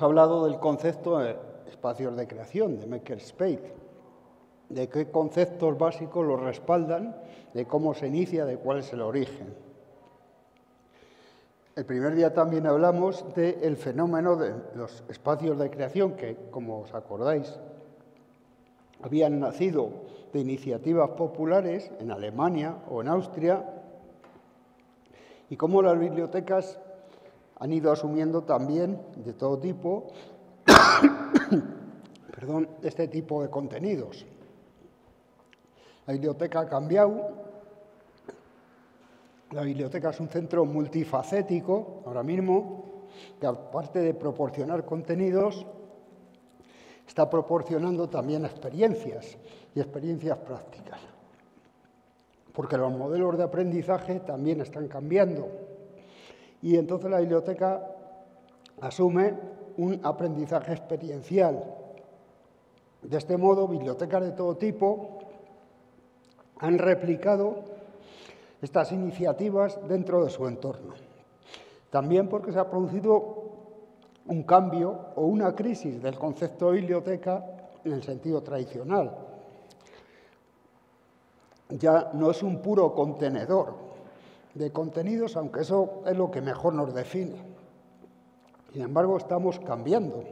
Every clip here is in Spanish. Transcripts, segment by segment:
hablado del concepto de espacios de creación, de makerspace, de qué conceptos básicos los respaldan, de cómo se inicia, de cuál es el origen. El primer día también hablamos del fenómeno de los espacios de creación que, como os acordáis, habían nacido de iniciativas populares en Alemania o en Austria, y cómo las bibliotecas han ido asumiendo también de todo tipo este tipo de contenidos. La biblioteca ha cambiado. La biblioteca es un centro multifacético ahora mismo, que aparte de proporcionar contenidos, está proporcionando también experiencias y experiencias prácticas, porque los modelos de aprendizaje también están cambiando. Y entonces la biblioteca asume un aprendizaje experiencial. De este modo, bibliotecas de todo tipo han replicado estas iniciativas dentro de su entorno. También porque se ha producido un cambio o una crisis del concepto de biblioteca en el sentido tradicional. Ya no es un puro contenedor de contenidos, aunque eso es lo que mejor nos define. Sin embargo, estamos cambiando.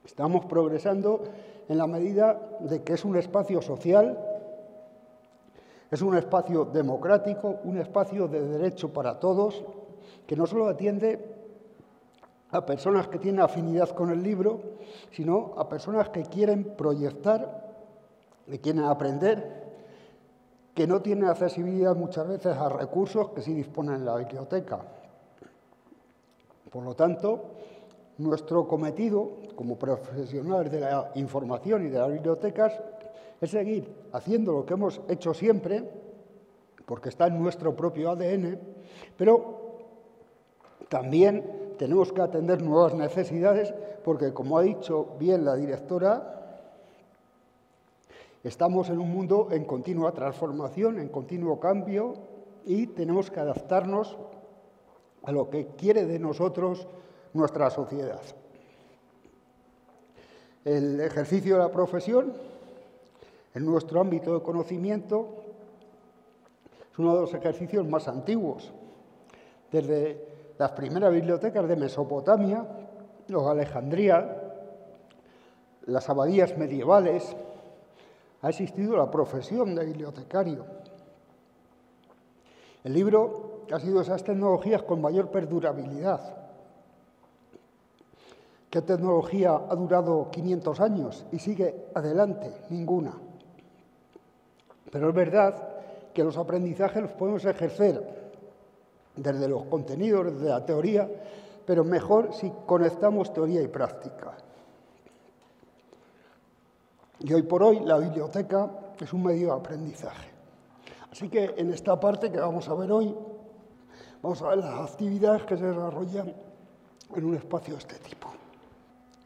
Estamos progresando en la medida de que es un espacio social, es un espacio democrático, un espacio de derecho para todos, que no solo atiende a personas que tienen afinidad con el libro, sino a personas que quieren proyectar, que quieren aprender, que no tienen accesibilidad muchas veces a recursos que sí disponen en la biblioteca. Por lo tanto, nuestro cometido como profesionales de la información y de las bibliotecas es seguir haciendo lo que hemos hecho siempre, porque está en nuestro propio ADN, pero también tenemos que atender nuevas necesidades, porque, como ha dicho bien la directora, estamos en un mundo en continua transformación, en continuo cambio, y tenemos que adaptarnos a lo que quiere de nosotros nuestra sociedad. El ejercicio de la profesión, en nuestro ámbito de conocimiento, es uno de los ejercicios más antiguos. Desde las primeras bibliotecas de Mesopotamia, los de Alejandría, las abadías medievales, ha existido la profesión de bibliotecario. El libro ha sido esas tecnologías con mayor perdurabilidad. ¿Qué tecnología ha durado 500 años y sigue adelante? Ninguna. Pero es verdad que los aprendizajes los podemos ejercer desde los contenidos, desde la teoría, pero mejor si conectamos teoría y práctica. Y hoy por hoy la biblioteca es un medio de aprendizaje. Así que en esta parte que vamos a ver hoy, vamos a ver las actividades que se desarrollan en un espacio de este tipo.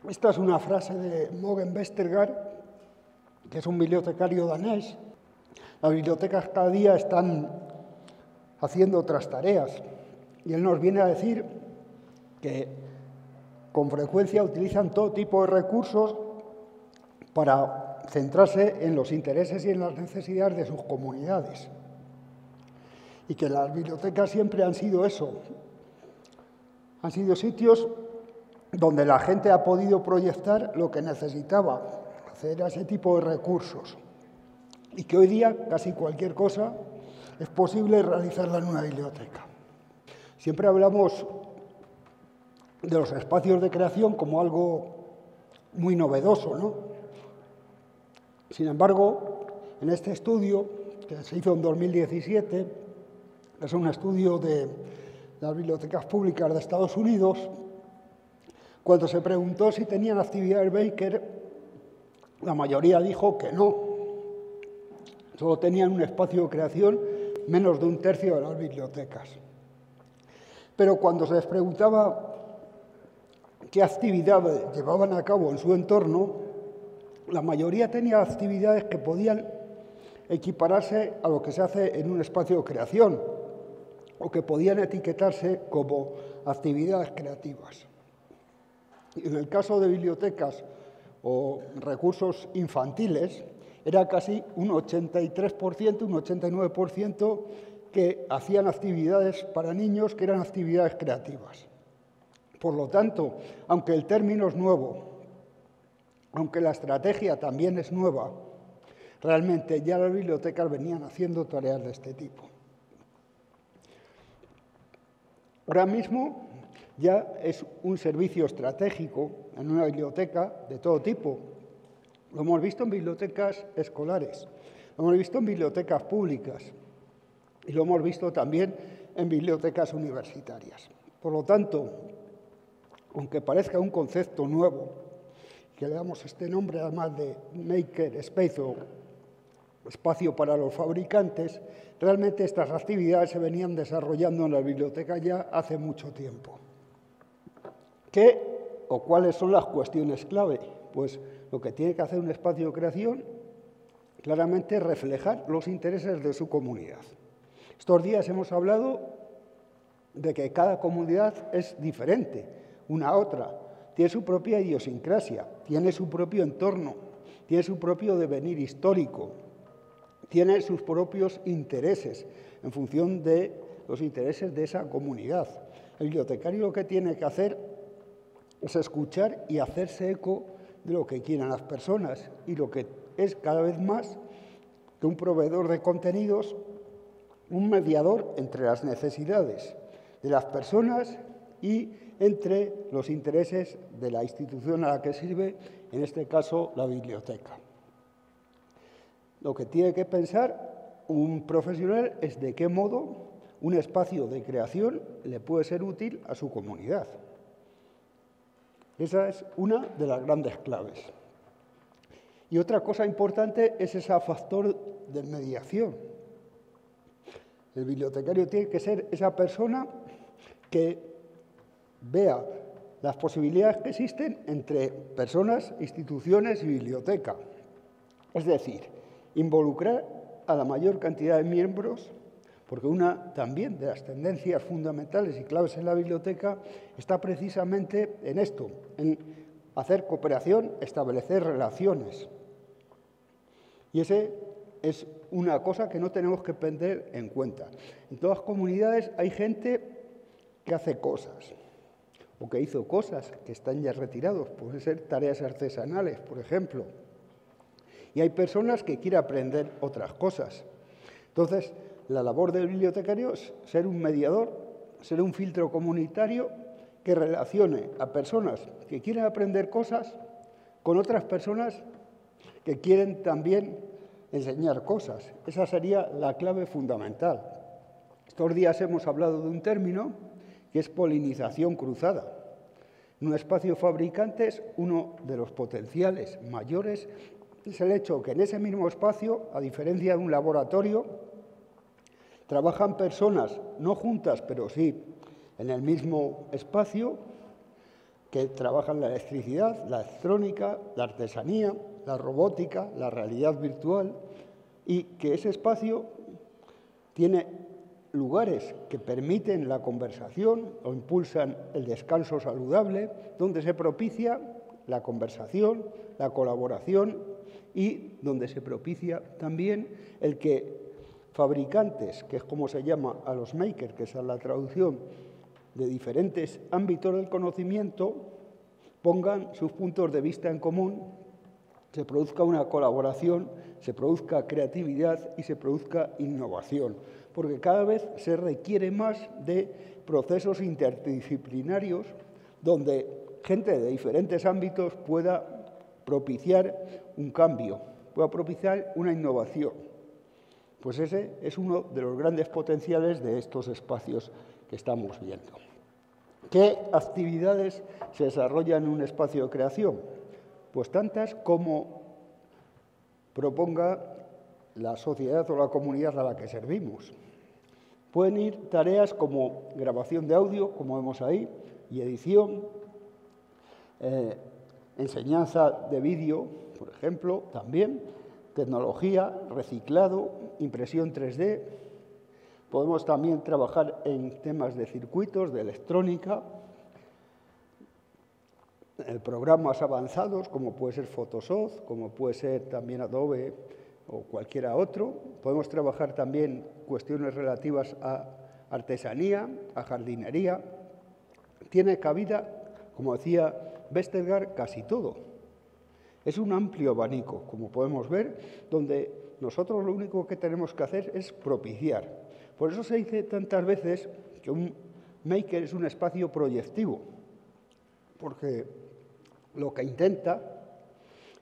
Esta es una frase de Mogens Vestergaard, que es un bibliotecario danés. Las bibliotecas cada día están haciendo otras tareas y él nos viene a decir que con frecuencia utilizan todo tipo de recursos para centrarse en los intereses y en las necesidades de sus comunidades. Y que las bibliotecas siempre han sido eso. Han sido sitios donde la gente ha podido proyectar lo que necesitaba, acceder a ese tipo de recursos. Y que hoy día casi cualquier cosa es posible realizarla en una biblioteca. Siempre hablamos de los espacios de creación como algo muy novedoso, ¿no? Sin embargo, en este estudio, que se hizo en 2017, es un estudio de las bibliotecas públicas de Estados Unidos, cuando se preguntó si tenían actividades Baker, la mayoría dijo que no. Solo tenían un espacio de creación, menos de un tercio de las bibliotecas. Pero cuando se les preguntaba qué actividades llevaban a cabo en su entorno, la mayoría tenía actividades que podían equipararse a lo que se hace en un espacio de creación o que podían etiquetarse como actividades creativas. En el caso de bibliotecas o recursos infantiles, era casi un 83%, un 89% que hacían actividades para niños que eran actividades creativas. Por lo tanto, aunque el término es nuevo, aunque la estrategia también es nueva, realmente ya las bibliotecas venían haciendo tareas de este tipo. Ahora mismo ya es un servicio estratégico en una biblioteca de todo tipo. Lo hemos visto en bibliotecas escolares, lo hemos visto en bibliotecas públicas y lo hemos visto también en bibliotecas universitarias. Por lo tanto, aunque parezca un concepto nuevo, que le damos este nombre además de Maker Space o espacio para los fabricantes, realmente estas actividades se venían desarrollando en la biblioteca ya hace mucho tiempo. ¿Qué o cuáles son las cuestiones clave? Pues lo que tiene que hacer un espacio de creación claramente es reflejar los intereses de su comunidad. Estos días hemos hablado de que cada comunidad es diferente una a otra, tiene su propia idiosincrasia, tiene su propio entorno, tiene su propio devenir histórico, tiene sus propios intereses en función de los intereses de esa comunidad. El bibliotecario lo que tiene que hacer es escuchar y hacerse eco de lo que quieren las personas y lo que es cada vez más que un proveedor de contenidos, un mediador entre las necesidades de las personas y entre los intereses de la institución a la que sirve, en este caso la biblioteca. Lo que tiene que pensar un profesional es de qué modo un espacio de creación le puede ser útil a su comunidad. Esa es una de las grandes claves. Y otra cosa importante es ese factor de mediación. El bibliotecario tiene que ser esa persona que vea las posibilidades que existen entre personas, instituciones y biblioteca. Es decir, involucrar a la mayor cantidad de miembros, porque una también de las tendencias fundamentales y claves en la biblioteca está precisamente en esto, en hacer cooperación, establecer relaciones. Y ese es una cosa que no tenemos que tener en cuenta. En todas las comunidades hay gente que hace cosas, o que hizo cosas que están ya retirados, pueden ser tareas artesanales, por ejemplo. Y hay personas que quieren aprender otras cosas. Entonces, la labor del bibliotecario es ser un mediador, ser un filtro comunitario que relacione a personas que quieren aprender cosas con otras personas que quieren también enseñar cosas. Esa sería la clave fundamental. Estos días hemos hablado de un término que es polinización cruzada. En un espacio fabricante es uno de los potenciales mayores es el hecho que en ese mismo espacio, a diferencia de un laboratorio, trabajan personas, no juntas, pero sí en el mismo espacio, que trabajan la electricidad, la electrónica, la artesanía, la robótica, la realidad virtual, y que ese espacio tiene lugares que permiten la conversación o impulsan el descanso saludable, donde se propicia la conversación, la colaboración y donde se propicia también el que fabricantes, que es como se llama a los makers, que esa es la traducción, de diferentes ámbitos del conocimiento, pongan sus puntos de vista en común, se produzca una colaboración, se produzca creatividad y se produzca innovación, porque cada vez se requiere más de procesos interdisciplinarios donde gente de diferentes ámbitos pueda propiciar un cambio, pueda propiciar una innovación. Pues ese es uno de los grandes potenciales de estos espacios que estamos viendo. ¿Qué actividades se desarrollan en un espacio de creación? Pues tantas como proponga la sociedad o la comunidad a la que servimos. Pueden ir tareas como grabación de audio, como vemos ahí, y edición, enseñanza de vídeo, por ejemplo, también, tecnología, reciclado, impresión 3D. Podemos también trabajar en temas de circuitos, de electrónica. programas avanzados, como puede ser Photoshop, como puede ser también Adobe o cualquiera otro. Podemos trabajar también cuestiones relativas a artesanía, a jardinería. Tiene cabida, como decía Vestergaard, casi todo. Es un amplio abanico, como podemos ver, donde nosotros lo único que tenemos que hacer es propiciar. Por eso se dice tantas veces que un maker es un espacio proyectivo, porque lo que intenta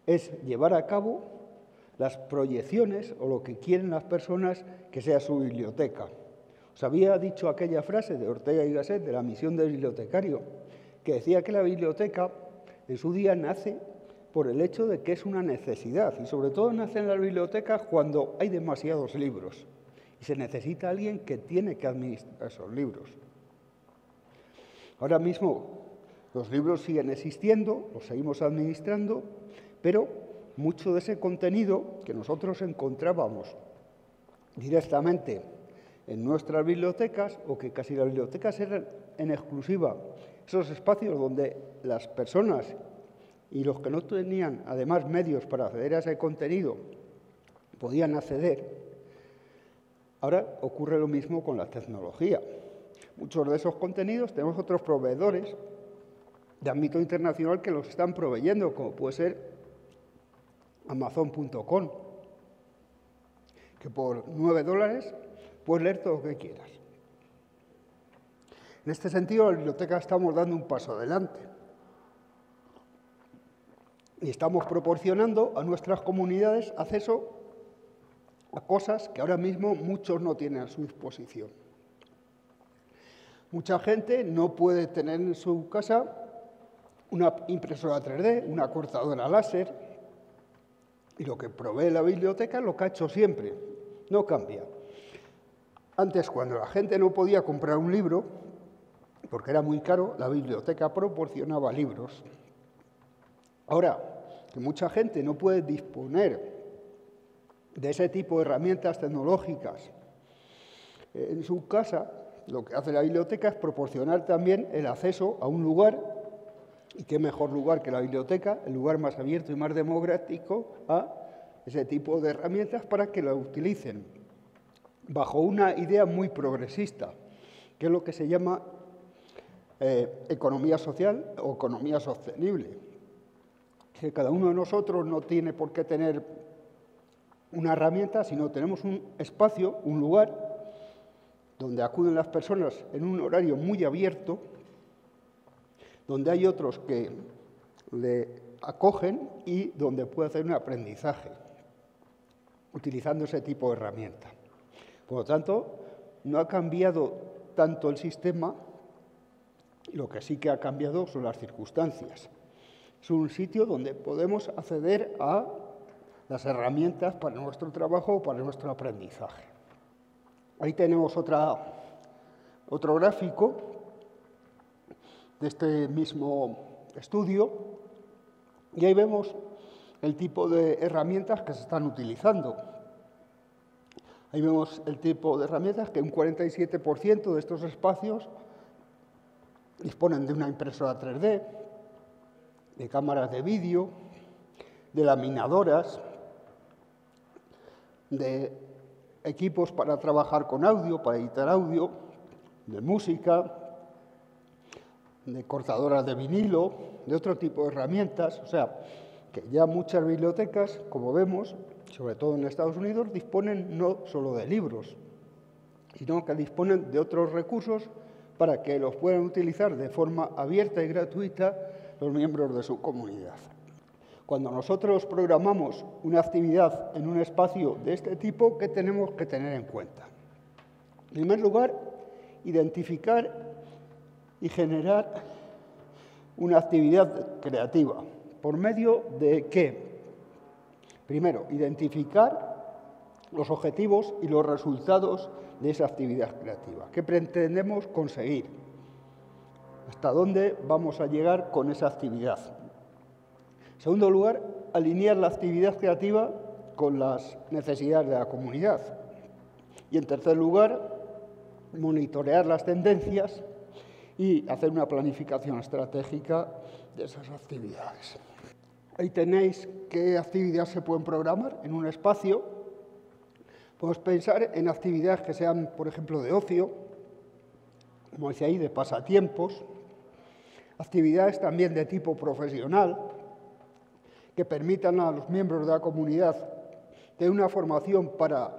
es llevar a cabo las proyecciones o lo que quieren las personas que sea su biblioteca. Os había dicho aquella frase de Ortega y Gasset de la misión del bibliotecario, que decía que la biblioteca en su día nace por el hecho de que es una necesidad, y sobre todo nace en las bibliotecas cuando hay demasiados libros y se necesita alguien que tiene que administrar esos libros. Ahora mismo los libros siguen existiendo, los seguimos administrando, pero mucho de ese contenido que nosotros encontrábamos directamente en nuestras bibliotecas, o que casi las bibliotecas eran en exclusiva esos espacios donde las personas y los que no tenían además medios para acceder a ese contenido podían acceder, ahora ocurre lo mismo con la tecnología. Muchos de esos contenidos tenemos otros proveedores de ámbito internacional que los están proveyendo, como puede ser Amazon.com, que por $9 puedes leer todo lo que quieras. En este sentido, la biblioteca estamos dando un paso adelante y estamos proporcionando a nuestras comunidades acceso a cosas que ahora mismo muchos no tienen a su disposición. Mucha gente no puede tener en su casa una impresora 3D, una cortadora láser, y lo que provee la biblioteca es lo que ha hecho siempre, no cambia. Antes, cuando la gente no podía comprar un libro, porque era muy caro, la biblioteca proporcionaba libros. Ahora, que mucha gente no puede disponer de ese tipo de herramientas tecnológicas en su casa, lo que hace la biblioteca es proporcionar también el acceso a un lugar, y qué mejor lugar que la biblioteca, el lugar más abierto y más democrático a ese tipo de herramientas para que lo utilicen bajo una idea muy progresista, que es lo que se llama economía social o economía sostenible. Que cada uno de nosotros no tiene por qué tener una herramienta, sino tenemos un espacio, un lugar, donde acuden las personas en un horario muy abierto, donde hay otros que le acogen y donde puede hacer un aprendizaje utilizando ese tipo de herramienta. Por lo tanto, no ha cambiado tanto el sistema, lo que sí que ha cambiado son las circunstancias. Es un sitio donde podemos acceder a las herramientas para nuestro trabajo o para nuestro aprendizaje. Ahí tenemos otro gráfico de este mismo estudio, y ahí vemos el tipo de herramientas que se están utilizando. Ahí vemos el tipo de herramientas que un 47% de estos espacios disponen de una impresora 3D, de cámaras de vídeo, de laminadoras, de equipos para trabajar con audio, para editar audio, de música, de cortadoras de vinilo, de otro tipo de herramientas. O sea, que ya muchas bibliotecas, como vemos, sobre todo en Estados Unidos, disponen no solo de libros, sino que disponen de otros recursos para que los puedan utilizar de forma abierta y gratuita los miembros de su comunidad. Cuando nosotros programamos una actividad en un espacio de este tipo, ¿qué tenemos que tener en cuenta? En primer lugar, identificar y generar una actividad creativa. ¿Por medio de qué? Primero, identificar los objetivos y los resultados de esa actividad creativa. ¿Qué pretendemos conseguir? ¿Hasta dónde vamos a llegar con esa actividad? En segundo lugar, alinear la actividad creativa con las necesidades de la comunidad. Y en tercer lugar, monitorear las tendencias y hacer una planificación estratégica de esas actividades. Ahí tenéis qué actividades se pueden programar en un espacio. Podemos pensar en actividades que sean, por ejemplo, de ocio, como dice ahí, de pasatiempos, actividades también de tipo profesional, que permitan a los miembros de la comunidad tener una formación para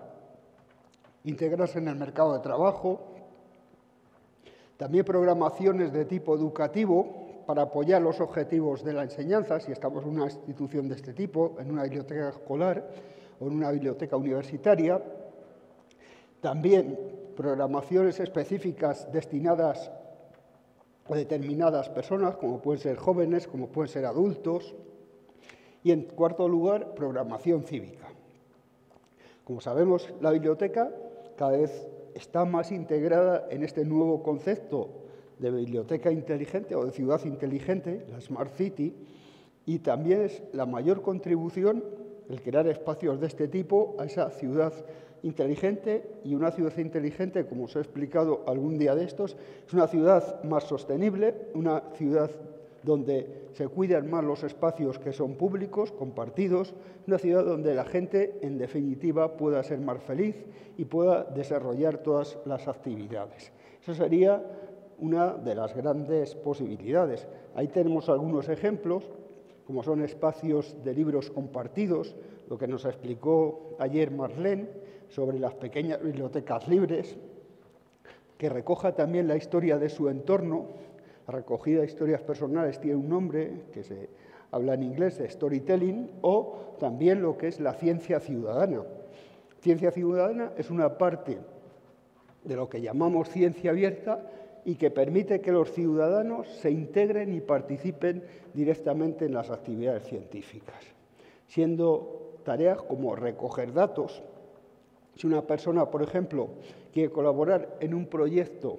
integrarse en el mercado de trabajo, también programaciones de tipo educativo para apoyar los objetivos de la enseñanza, si estamos en una institución de este tipo, en una biblioteca escolar o en una biblioteca universitaria. También programaciones específicas destinadas a determinadas personas, como pueden ser jóvenes, como pueden ser adultos. Y, en cuarto lugar, programación cívica. Como sabemos, la biblioteca cada vez está más integrada en este nuevo concepto de biblioteca inteligente o de ciudad inteligente, la Smart City, y también es la mayor contribución el crear espacios de este tipo a esa ciudad inteligente. Y una ciudad inteligente, como os he explicado algún día de estos, es una ciudad más sostenible, una ciudad donde se cuidan más los espacios que son públicos, compartidos, una ciudad donde la gente, en definitiva, pueda ser más feliz y pueda desarrollar todas las actividades. Eso sería una de las grandes posibilidades. Ahí tenemos algunos ejemplos, como son espacios de libros compartidos, lo que nos explicó ayer Marlene sobre las pequeñas bibliotecas libres, que recoja también la historia de su entorno. La recogida de historias personales tiene un nombre que se habla en inglés de storytelling, o también lo que es la ciencia ciudadana. Ciencia ciudadana es una parte de lo que llamamos ciencia abierta y que permite que los ciudadanos se integren y participen directamente en las actividades científicas, siendo tareas como recoger datos. Si una persona, por ejemplo, quiere colaborar en un proyecto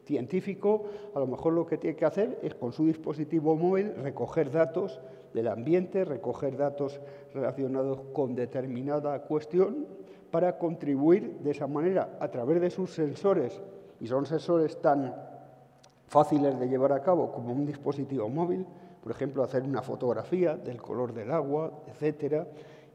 científico, a lo mejor lo que tiene que hacer es con su dispositivo móvil recoger datos del ambiente, recoger datos relacionados con determinada cuestión para contribuir de esa manera a través de sus sensores, y son sensores tan fáciles de llevar a cabo como un dispositivo móvil, por ejemplo, hacer una fotografía del color del agua, etcétera.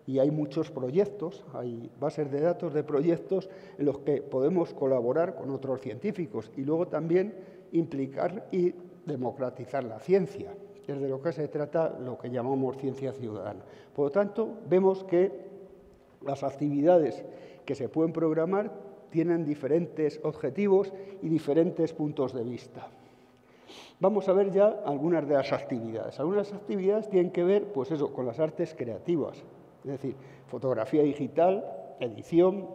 Y hay muchos proyectos, hay bases de datos de proyectos en los que podemos colaborar con otros científicos y luego también implicar y democratizar la ciencia, que es de lo que se trata lo que llamamos ciencia ciudadana. Por lo tanto, vemos que las actividades que se pueden programar tienen diferentes objetivos y diferentes puntos de vista. Vamos a ver ya algunas de las actividades. Algunas actividades tienen que ver, pues eso, con las artes creativas. Es decir, fotografía digital, edición,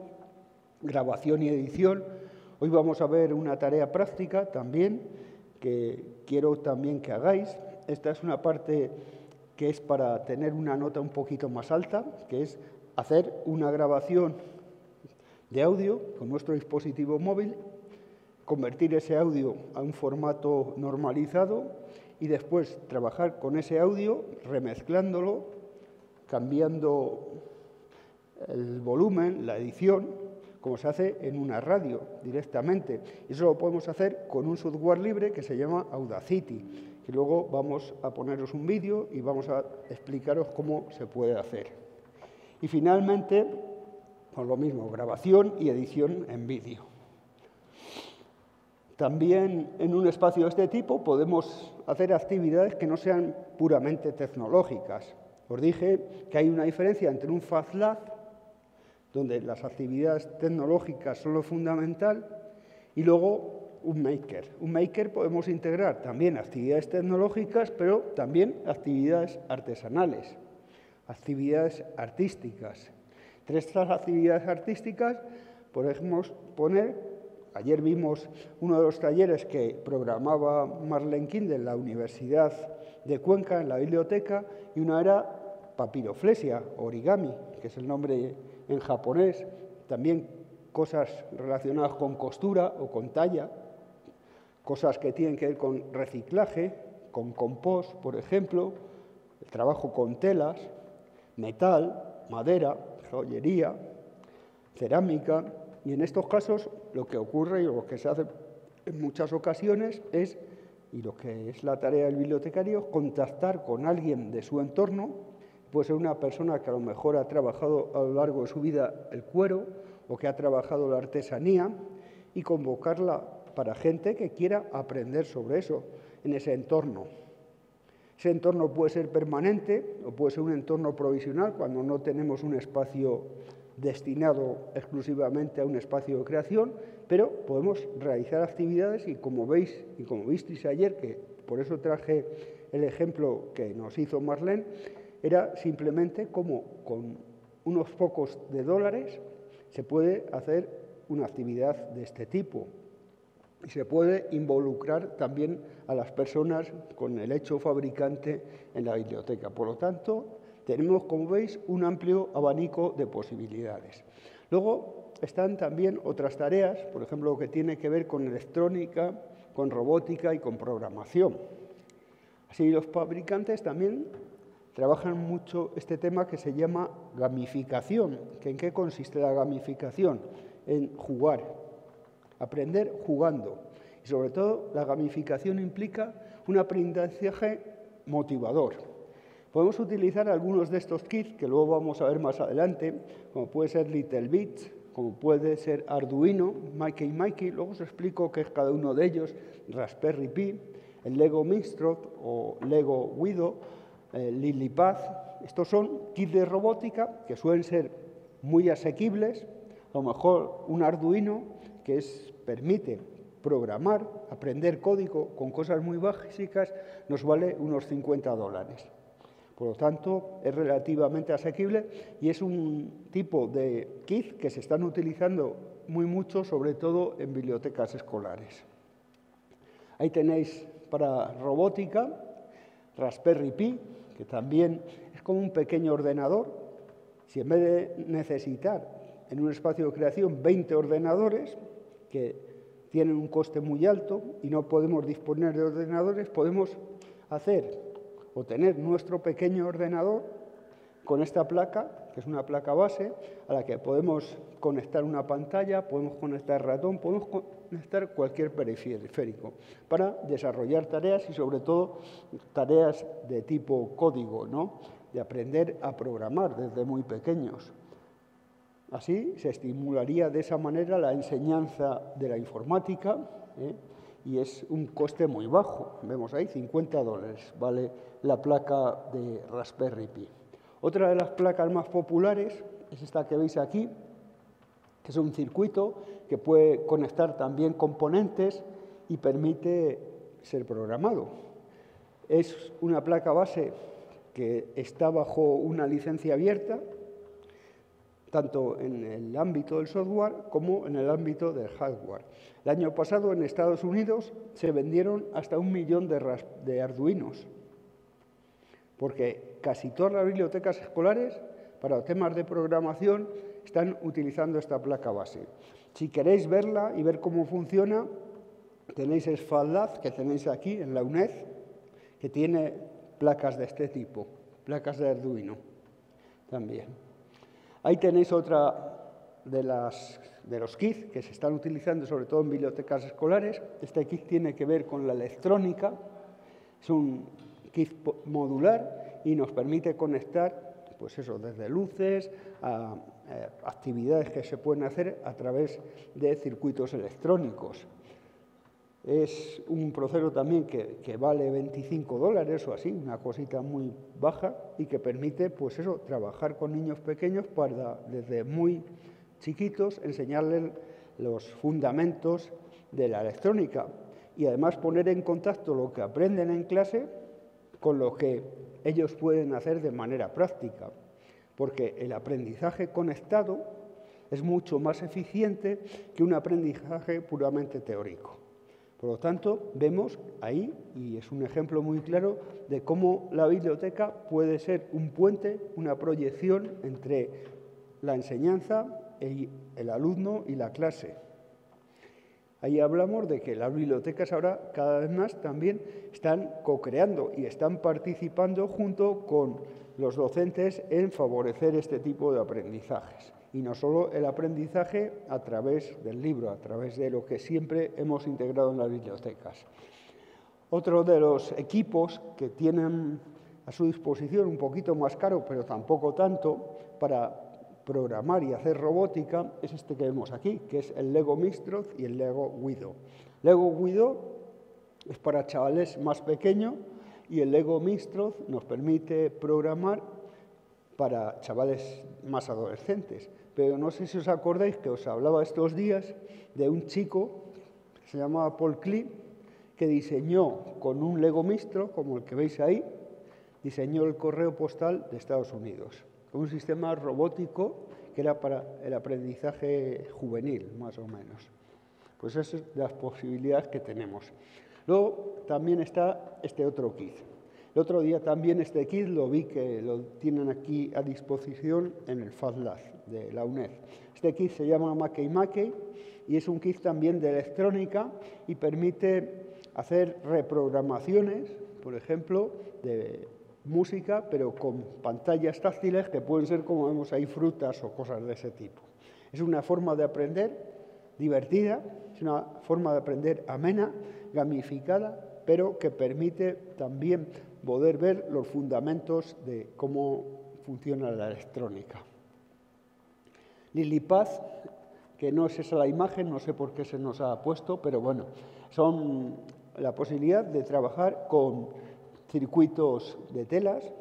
grabación y edición. Hoy vamos a ver una tarea práctica también que quiero también que hagáis. Esta es una parte que es para tener una nota un poquito más alta, que es hacer una grabación de audio con nuestro dispositivo móvil, convertir ese audio a un formato normalizado y después trabajar con ese audio remezclándolo, cambiando el volumen, la edición, como se hace en una radio directamente. Eso lo podemos hacer con un software libre que se llama Audacity, que luego vamos a poneros un vídeo y vamos a explicaros cómo se puede hacer. Y finalmente, con lo mismo, grabación y edición en vídeo. También en un espacio de este tipo podemos hacer actividades que no sean puramente tecnológicas. Os dije que hay una diferencia entre un Fab Lab, donde las actividades tecnológicas son lo fundamental, y luego un Maker. Un Maker podemos integrar también actividades tecnológicas, pero también actividades artesanales, actividades artísticas. Entre estas actividades artísticas podemos poner, ayer vimos uno de los talleres que programaba Marlene Kindle en la Universidad de Cuenca, en la biblioteca, y una era papiroflexia, origami, que es el nombre en japonés, también cosas relacionadas con costura o con talla, cosas que tienen que ver con reciclaje, con compost, por ejemplo, el trabajo con telas, metal, madera, joyería, cerámica, y en estos casos lo que ocurre y lo que se hace en muchas ocasiones es Y lo que es la tarea del bibliotecario es contactar con alguien de su entorno, puede ser una persona que a lo mejor ha trabajado a lo largo de su vida el cuero o que ha trabajado la artesanía, y convocarla para gente que quiera aprender sobre eso en ese entorno. Ese entorno puede ser permanente o puede ser un entorno provisional cuando no tenemos un espacio destinado exclusivamente a un espacio de creación, pero podemos realizar actividades y como veis y como visteis ayer, que por eso traje el ejemplo que nos hizo Marlene, era simplemente como con unos pocos de dólares se puede hacer una actividad de este tipo. Y se puede involucrar también a las personas con el hecho fabricante en la biblioteca. Por lo tanto, tenemos, como veis, un amplio abanico de posibilidades. Luego están también otras tareas, por ejemplo, lo que tiene que ver con electrónica, con robótica y con programación. Así, los fabricantes también trabajan mucho este tema que se llama gamificación. ¿En qué consiste la gamificación? En jugar, aprender jugando. Y sobre todo, la gamificación implica un aprendizaje motivador. Podemos utilizar algunos de estos kits, que luego vamos a ver más adelante, como puede ser LittleBits, como puede ser Arduino, Mikey, luego os explico qué es cada uno de ellos, Raspberry Pi, el Lego Minstrel o Lego Widow, Lillipad. Estos son kits de robótica que suelen ser muy asequibles. A lo mejor un Arduino que permite programar, aprender código con cosas muy básicas, nos vale unos $50. Por lo tanto, es relativamente asequible y es un tipo de kit que se están utilizando muy mucho, sobre todo en bibliotecas escolares. Ahí tenéis para robótica Raspberry Pi, que también es como un pequeño ordenador. Si en vez de necesitar en un espacio de creación 20 ordenadores que tienen un coste muy alto y no podemos disponer de ordenadores, podemos hacer o tener nuestro pequeño ordenador con esta placa, que es una placa base, a la que podemos conectar una pantalla, podemos conectar ratón, podemos conectar cualquier periférico para desarrollar tareas y sobre todo tareas de tipo código, ¿no? De aprender a programar desde muy pequeños. Así se estimularía de esa manera la enseñanza de la informática, y es un coste muy bajo. Vemos ahí $50 vale la placa de Raspberry Pi. Otra de las placas más populares es esta que veis aquí, que es un circuito que puede conectar también componentes y permite ser programado. Es una placa base que está bajo una licencia abierta, tanto en el ámbito del software como en el ámbito del hardware. El año pasado en Estados Unidos se vendieron hasta 1 millón de Arduinos, porque casi todas las bibliotecas escolares para temas de programación están utilizando esta placa base. Si queréis verla y ver cómo funciona, tenéis el FATLab que tenéis aquí en la UNED, que tiene placas de este tipo, placas de Arduino también. Ahí tenéis otra de los kits que se están utilizando sobre todo en bibliotecas escolares. Este kit tiene que ver con la electrónica, es un kit modular y nos permite conectar, pues eso, desde luces a actividades que se pueden hacer a través de circuitos electrónicos. Es un proceso también que vale $25 o así, una cosita muy baja y que permite, pues eso, trabajar con niños pequeños para, desde muy chiquitos, enseñarles los fundamentos de la electrónica y además poner en contacto lo que aprenden en clase con lo que ellos pueden hacer de manera práctica, porque el aprendizaje conectado es mucho más eficiente que un aprendizaje puramente teórico. Por lo tanto, vemos ahí, y es un ejemplo muy claro, de cómo la biblioteca puede ser un puente, una proyección entre la enseñanza, el alumno y la clase. Ahí hablamos de que las bibliotecas ahora cada vez más también están co-creando y están participando junto con los docentes en favorecer este tipo de aprendizajes. Y no solo el aprendizaje a través del libro, a través de lo que siempre hemos integrado en las bibliotecas. Otro de los equipos que tienen a su disposición, un poquito más caro, pero tampoco tanto, para programar y hacer robótica, es este que vemos aquí, que es el Lego Mixtros y el Lego Guido. Lego Guido es para chavales más pequeños y el Lego Mixtros nos permite programar para chavales más adolescentes. Pero no sé si os acordáis que os hablaba estos días de un chico que se llamaba Paul Klee, que diseñó con un Lego Mixtro, como el que veis ahí, diseñó el correo postal de Estados Unidos. Un sistema robótico que era para el aprendizaje juvenil, más o menos. Pues esas son las posibilidades que tenemos. Luego también está este otro kit. El otro día también este kit lo vi que lo tienen aquí a disposición en el FabLab de la UNED. Este kit se llama Makey Makey y es un kit también de electrónica y permite hacer reprogramaciones, por ejemplo, de música, pero con pantallas táctiles que pueden ser, como vemos ahí, frutas o cosas de ese tipo. Es una forma de aprender divertida, es una forma de aprender amena, gamificada, pero que permite también poder ver los fundamentos de cómo funciona la electrónica. Lilipad, que no es esa la imagen, no sé por qué se nos ha puesto, pero bueno, son la posibilidad de trabajar con circuitos de telas.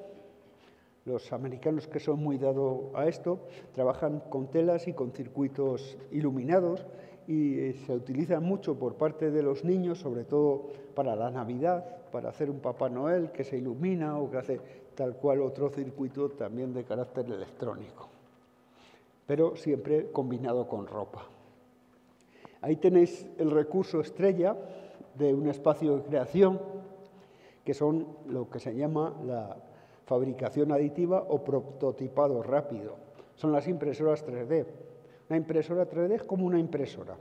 Los americanos, que son muy dados a esto, trabajan con telas y con circuitos iluminados y se utilizan mucho por parte de los niños, sobre todo para la Navidad, para hacer un Papá Noel que se ilumina o que hace tal cual otro circuito también de carácter electrónico, pero siempre combinado con ropa. Ahí tenéis el recurso estrella de un espacio de creación, que son lo que se llama la fabricación aditiva o prototipado rápido. Son las impresoras 3D. Una impresora 3D es como una impresora.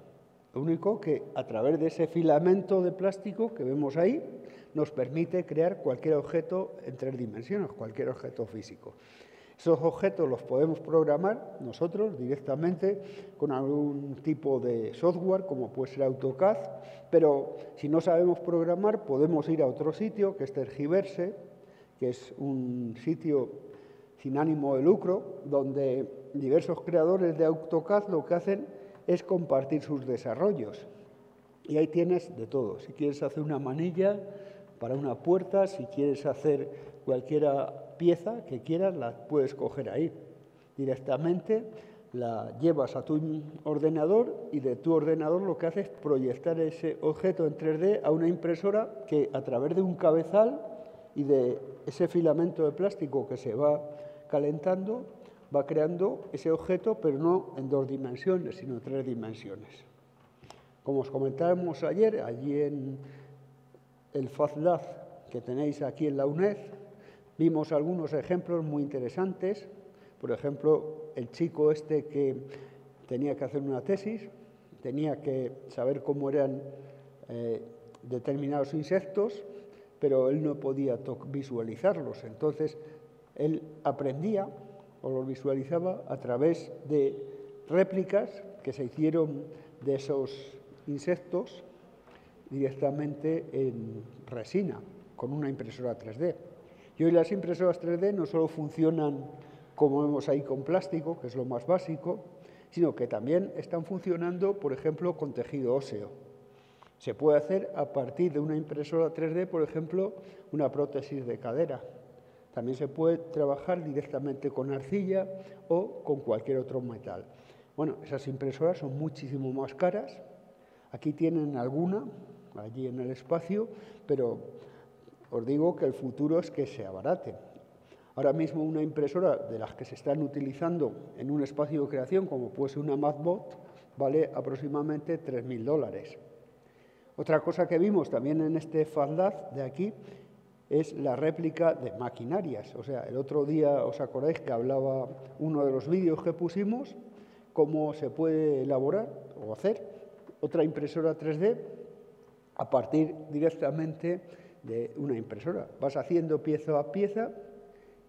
Lo único que a través de ese filamento de plástico que vemos ahí nos permite crear cualquier objeto en 3 dimensiones, cualquier objeto físico. Esos objetos los podemos programar nosotros directamente con algún tipo de software, como puede ser AutoCAD, pero si no sabemos programar podemos ir a otro sitio, que es Tergiverse, que es un sitio sin ánimo de lucro, donde diversos creadores de AutoCAD lo que hacen es compartir sus desarrollos. Y ahí tienes de todo. Si quieres hacer una manilla para una puerta, si quieres hacer cualquier pieza que quieras, la puedes coger ahí. Directamente la llevas a tu ordenador y de tu ordenador lo que haces es proyectar ese objeto en 3D a una impresora que a través de un cabezal y de ese filamento de plástico que se va calentando, va creando ese objeto, pero no en 2 dimensiones, sino en 3 dimensiones. Como os comentábamos ayer, allí en el FabLab que tenéis aquí en la UNED, vimos algunos ejemplos muy interesantes. Por ejemplo, el chico este que tenía que hacer una tesis, tenía que saber cómo eran determinados insectos, pero él no podía visualizarlos. Entonces, él aprendía o los visualizaba a través de réplicas que se hicieron de esos insectos directamente en resina, con una impresora 3D. Y hoy las impresoras 3D no solo funcionan, como vemos ahí, con plástico, que es lo más básico, sino que también están funcionando, por ejemplo, con tejido óseo. Se puede hacer a partir de una impresora 3D, por ejemplo, una prótesis de cadera. También se puede trabajar directamente con arcilla o con cualquier otro metal. Bueno, esas impresoras son muchísimo más caras. Aquí tienen alguna, allí en el espacio, pero os digo que el futuro es que se abaraten. Ahora mismo una impresora de las que se están utilizando en un espacio de creación, como puede ser una MathBot, vale aproximadamente $3.000. Otra cosa que vimos también en este FabLab de aquí es la réplica de maquinarias. O sea, el otro día, ¿os acordáis que hablaba uno de los vídeos que pusimos? Cómo se puede elaborar o hacer otra impresora 3D a partir directamente de una impresora. Vas haciendo pieza a pieza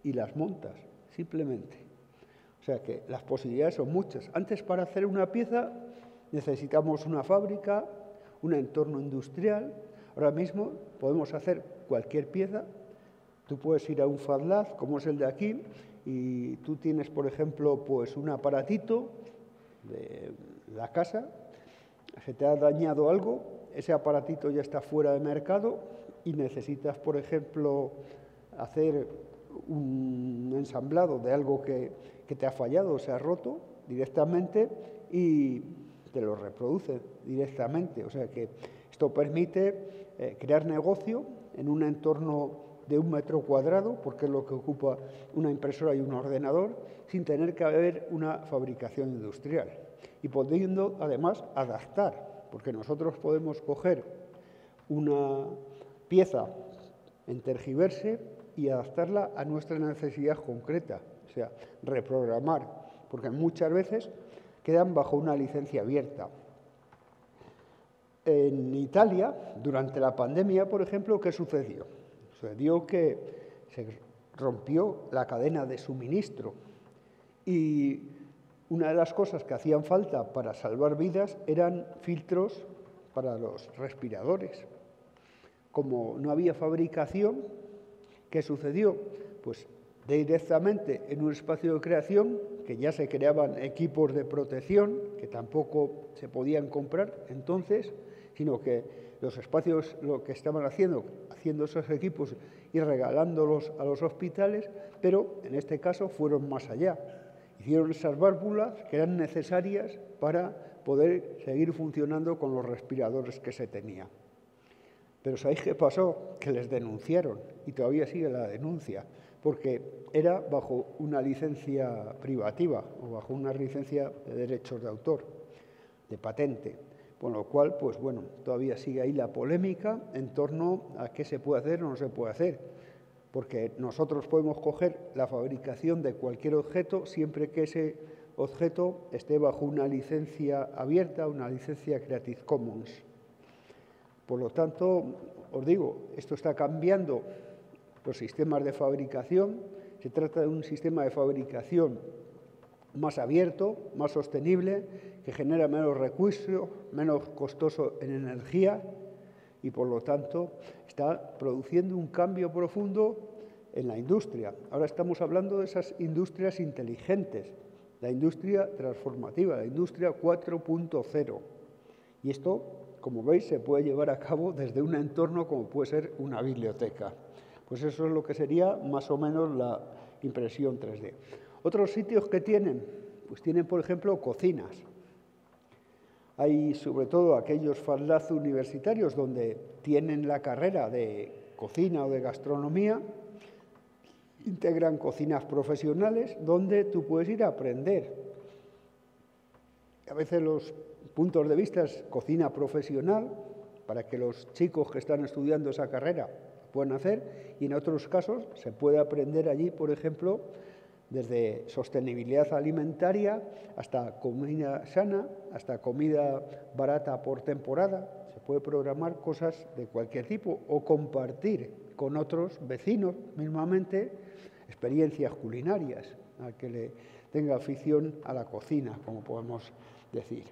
y las montas, simplemente. O sea que las posibilidades son muchas. Antes, para hacer una pieza necesitamos una fábrica, un entorno industrial, Ahora mismo podemos hacer cualquier pieza. Tú puedes ir a un Fab Lab, como es el de aquí, y tú tienes, por ejemplo, pues un aparatito de la casa, se te ha dañado algo, ese aparatito ya está fuera de mercado y necesitas, por ejemplo, hacer un ensamblado de algo que te ha fallado o se ha roto directamente y te lo reproduce directamente. O sea que esto permite crear negocio en un entorno de 1 metro cuadrado, porque es lo que ocupa una impresora y un ordenador, sin tener que haber una fabricación industrial. Y pudiendo, además, adaptar, porque nosotros podemos coger una pieza en tergiverse y adaptarla a nuestra necesidad concreta, o sea, reprogramar, porque muchas veces quedan bajo una licencia abierta. En Italia, durante la pandemia, por ejemplo, ¿qué sucedió? Sucedió que se rompió la cadena de suministro y una de las cosas que hacían falta para salvar vidas eran filtros para los respiradores. Como no había fabricación, ¿qué sucedió? Pues directamente en un espacio de creación, que ya se creaban equipos de protección, que tampoco se podían comprar entonces, sino que los espacios lo que estaban haciendo esos equipos y regalándolos a los hospitales, pero en este caso fueron más allá. Hicieron esas válvulas que eran necesarias para poder seguir funcionando con los respiradores que se tenían. Pero ¿sabéis qué pasó? Que les denunciaron y todavía sigue la denuncia, porque era bajo una licencia privativa o bajo una licencia de derechos de autor, de patente. Con lo cual, pues bueno, todavía sigue ahí la polémica en torno a qué se puede hacer o no se puede hacer, porque nosotros podemos coger la fabricación de cualquier objeto siempre que ese objeto esté bajo una licencia abierta, una licencia Creative Commons. Por lo tanto, os digo, esto está cambiando los sistemas de fabricación. Se trata de un sistema de fabricación más abierto, más sostenible, que genera menos recursos, menos costoso en energía y, por lo tanto, está produciendo un cambio profundo en la industria. Ahora estamos hablando de esas industrias inteligentes, la industria transformativa, la industria 4.0. Y esto, como veis, se puede llevar a cabo desde un entorno como puede ser una biblioteca. Pues eso es lo que sería más o menos la impresión 3D. Otros sitios que tienen, pues tienen, por ejemplo, cocinas. Hay sobre todo aquellos Fab Labs universitarios donde tienen la carrera de cocina o de gastronomía, integran cocinas profesionales donde tú puedes ir a aprender. A veces los puntos de vista es cocina profesional, para que los chicos que están estudiando esa carrera puedan hacer, y en otros casos se puede aprender allí, por ejemplo, desde sostenibilidad alimentaria hasta comida sana, hasta comida barata por temporada. Se puede programar cosas de cualquier tipo o compartir con otros vecinos mismamente experiencias culinarias, a que le tenga afición a la cocina, como podemos decir.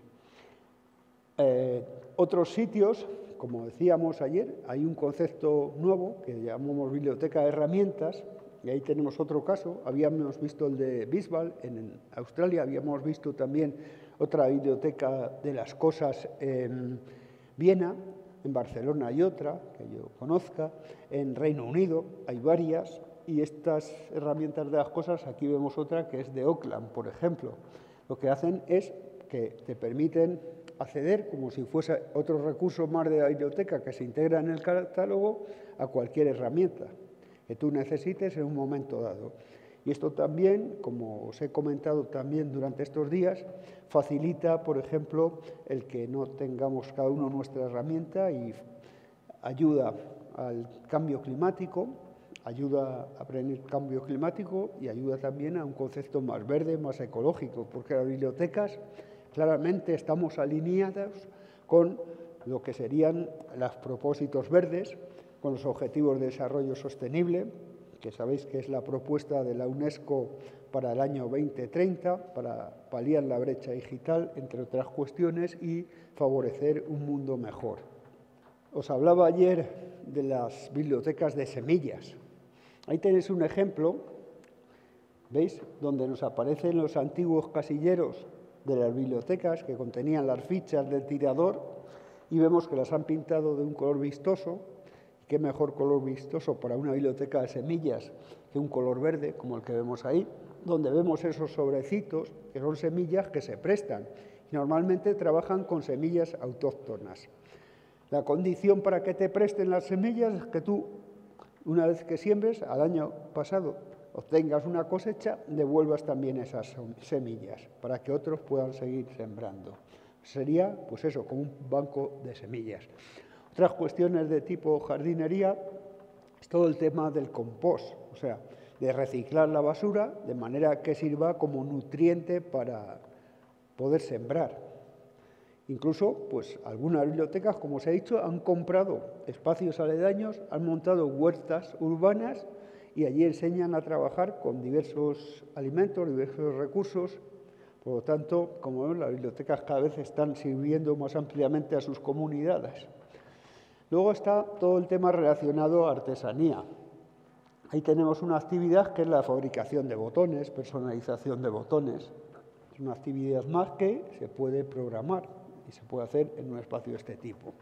Otros sitios, como decíamos ayer, hay un concepto nuevo que llamamos biblioteca de herramientas, y ahí tenemos otro caso. Habíamos visto el de Bisbal en Australia, habíamos visto también otra biblioteca de las cosas en Viena, en Barcelona hay otra, que yo conozca, en Reino Unido hay varias, y estas herramientas de las cosas, aquí vemos otra que es de Auckland, por ejemplo. Lo que hacen es que te permiten acceder, como si fuese otro recurso más de la biblioteca que se integra en el catálogo, a cualquier herramienta que tú necesites en un momento dado. Y esto también, como os he comentado también durante estos días, facilita, por ejemplo, el que no tengamos cada uno nuestra herramienta y ayuda al cambio climático, ayuda a prevenir cambio climático y ayuda también a un concepto más verde, más ecológico, porque las bibliotecas claramente estamos alineadas con lo que serían los propósitos verdes, con los Objetivos de Desarrollo Sostenible, que sabéis que es la propuesta de la UNESCO para el año 2030, para paliar la brecha digital, entre otras cuestiones, y favorecer un mundo mejor. Os hablaba ayer de las bibliotecas de semillas. Ahí tenéis un ejemplo, ¿veis? Donde nos aparecen los antiguos casilleros de las bibliotecas que contenían las fichas del tirador y vemos que las han pintado de un color vistoso. Qué mejor color vistoso para una biblioteca de semillas que un color verde, como el que vemos ahí, donde vemos esos sobrecitos, que son semillas que se prestan. Y normalmente trabajan con semillas autóctonas. La condición para que te presten las semillas es que tú, una vez que siembres, al año pasado obtengas una cosecha, devuelvas también esas semillas para que otros puedan seguir sembrando. Sería, pues eso, como un banco de semillas. Otras cuestiones de tipo jardinería es todo el tema del compost, o sea, de reciclar la basura de manera que sirva como nutriente para poder sembrar. Incluso, pues algunas bibliotecas, como os he dicho, han comprado espacios aledaños, han montado huertas urbanas y allí enseñan a trabajar con diversos alimentos, diversos recursos. Por lo tanto, como vemos, las bibliotecas cada vez están sirviendo más ampliamente a sus comunidades. Luego está todo el tema relacionado a artesanía. Ahí tenemos una actividad que es la fabricación de botones, personalización de botones. Es una actividad más que se puede programar y se puede hacer en un espacio de este tipo.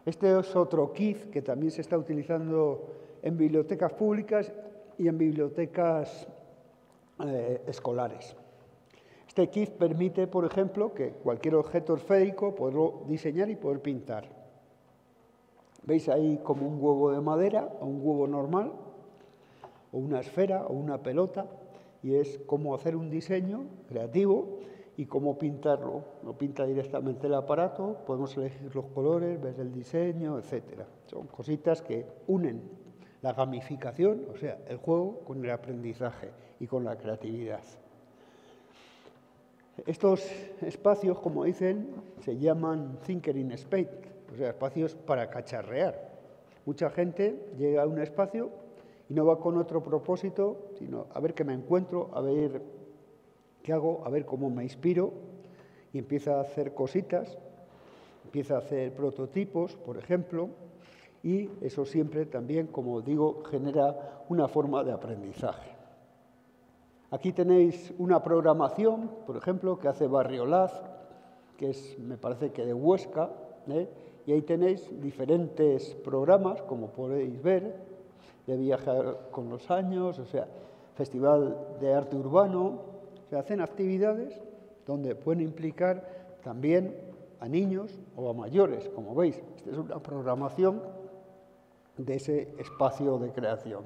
Este es otro kit que también se está utilizando en bibliotecas públicas y en bibliotecas escolares. Este kit permite, por ejemplo, que cualquier objeto esférico poderlo diseñar y poder pintar. ¿Veis ahí como un huevo de madera o un huevo normal? O una esfera o una pelota, y es cómo hacer un diseño creativo y cómo pintarlo. Lo pinta directamente el aparato, podemos elegir los colores, ver el diseño, etc. Son cositas que unen la gamificación, o sea, el juego, con el aprendizaje y con la creatividad. Estos espacios, como dicen, se llaman Thinker in Space, o sea, espacios para cacharrear. Mucha gente llega a un espacio y no va con otro propósito, sino a ver qué me encuentro, a ver qué hago, a ver cómo me inspiro, y empieza a hacer cositas, empieza a hacer prototipos, por ejemplo, y eso siempre también, como digo, genera una forma de aprendizaje. Aquí tenéis una programación, por ejemplo, que hace Barriolaz, que es, me parece que de Huesca, y ahí tenéis diferentes programas, como podéis ver, de viajar con los años, o sea, Festival de Arte Urbano. Se hacen actividades donde pueden implicar también a niños o a mayores, como veis. Esta es una programación de ese espacio de creación.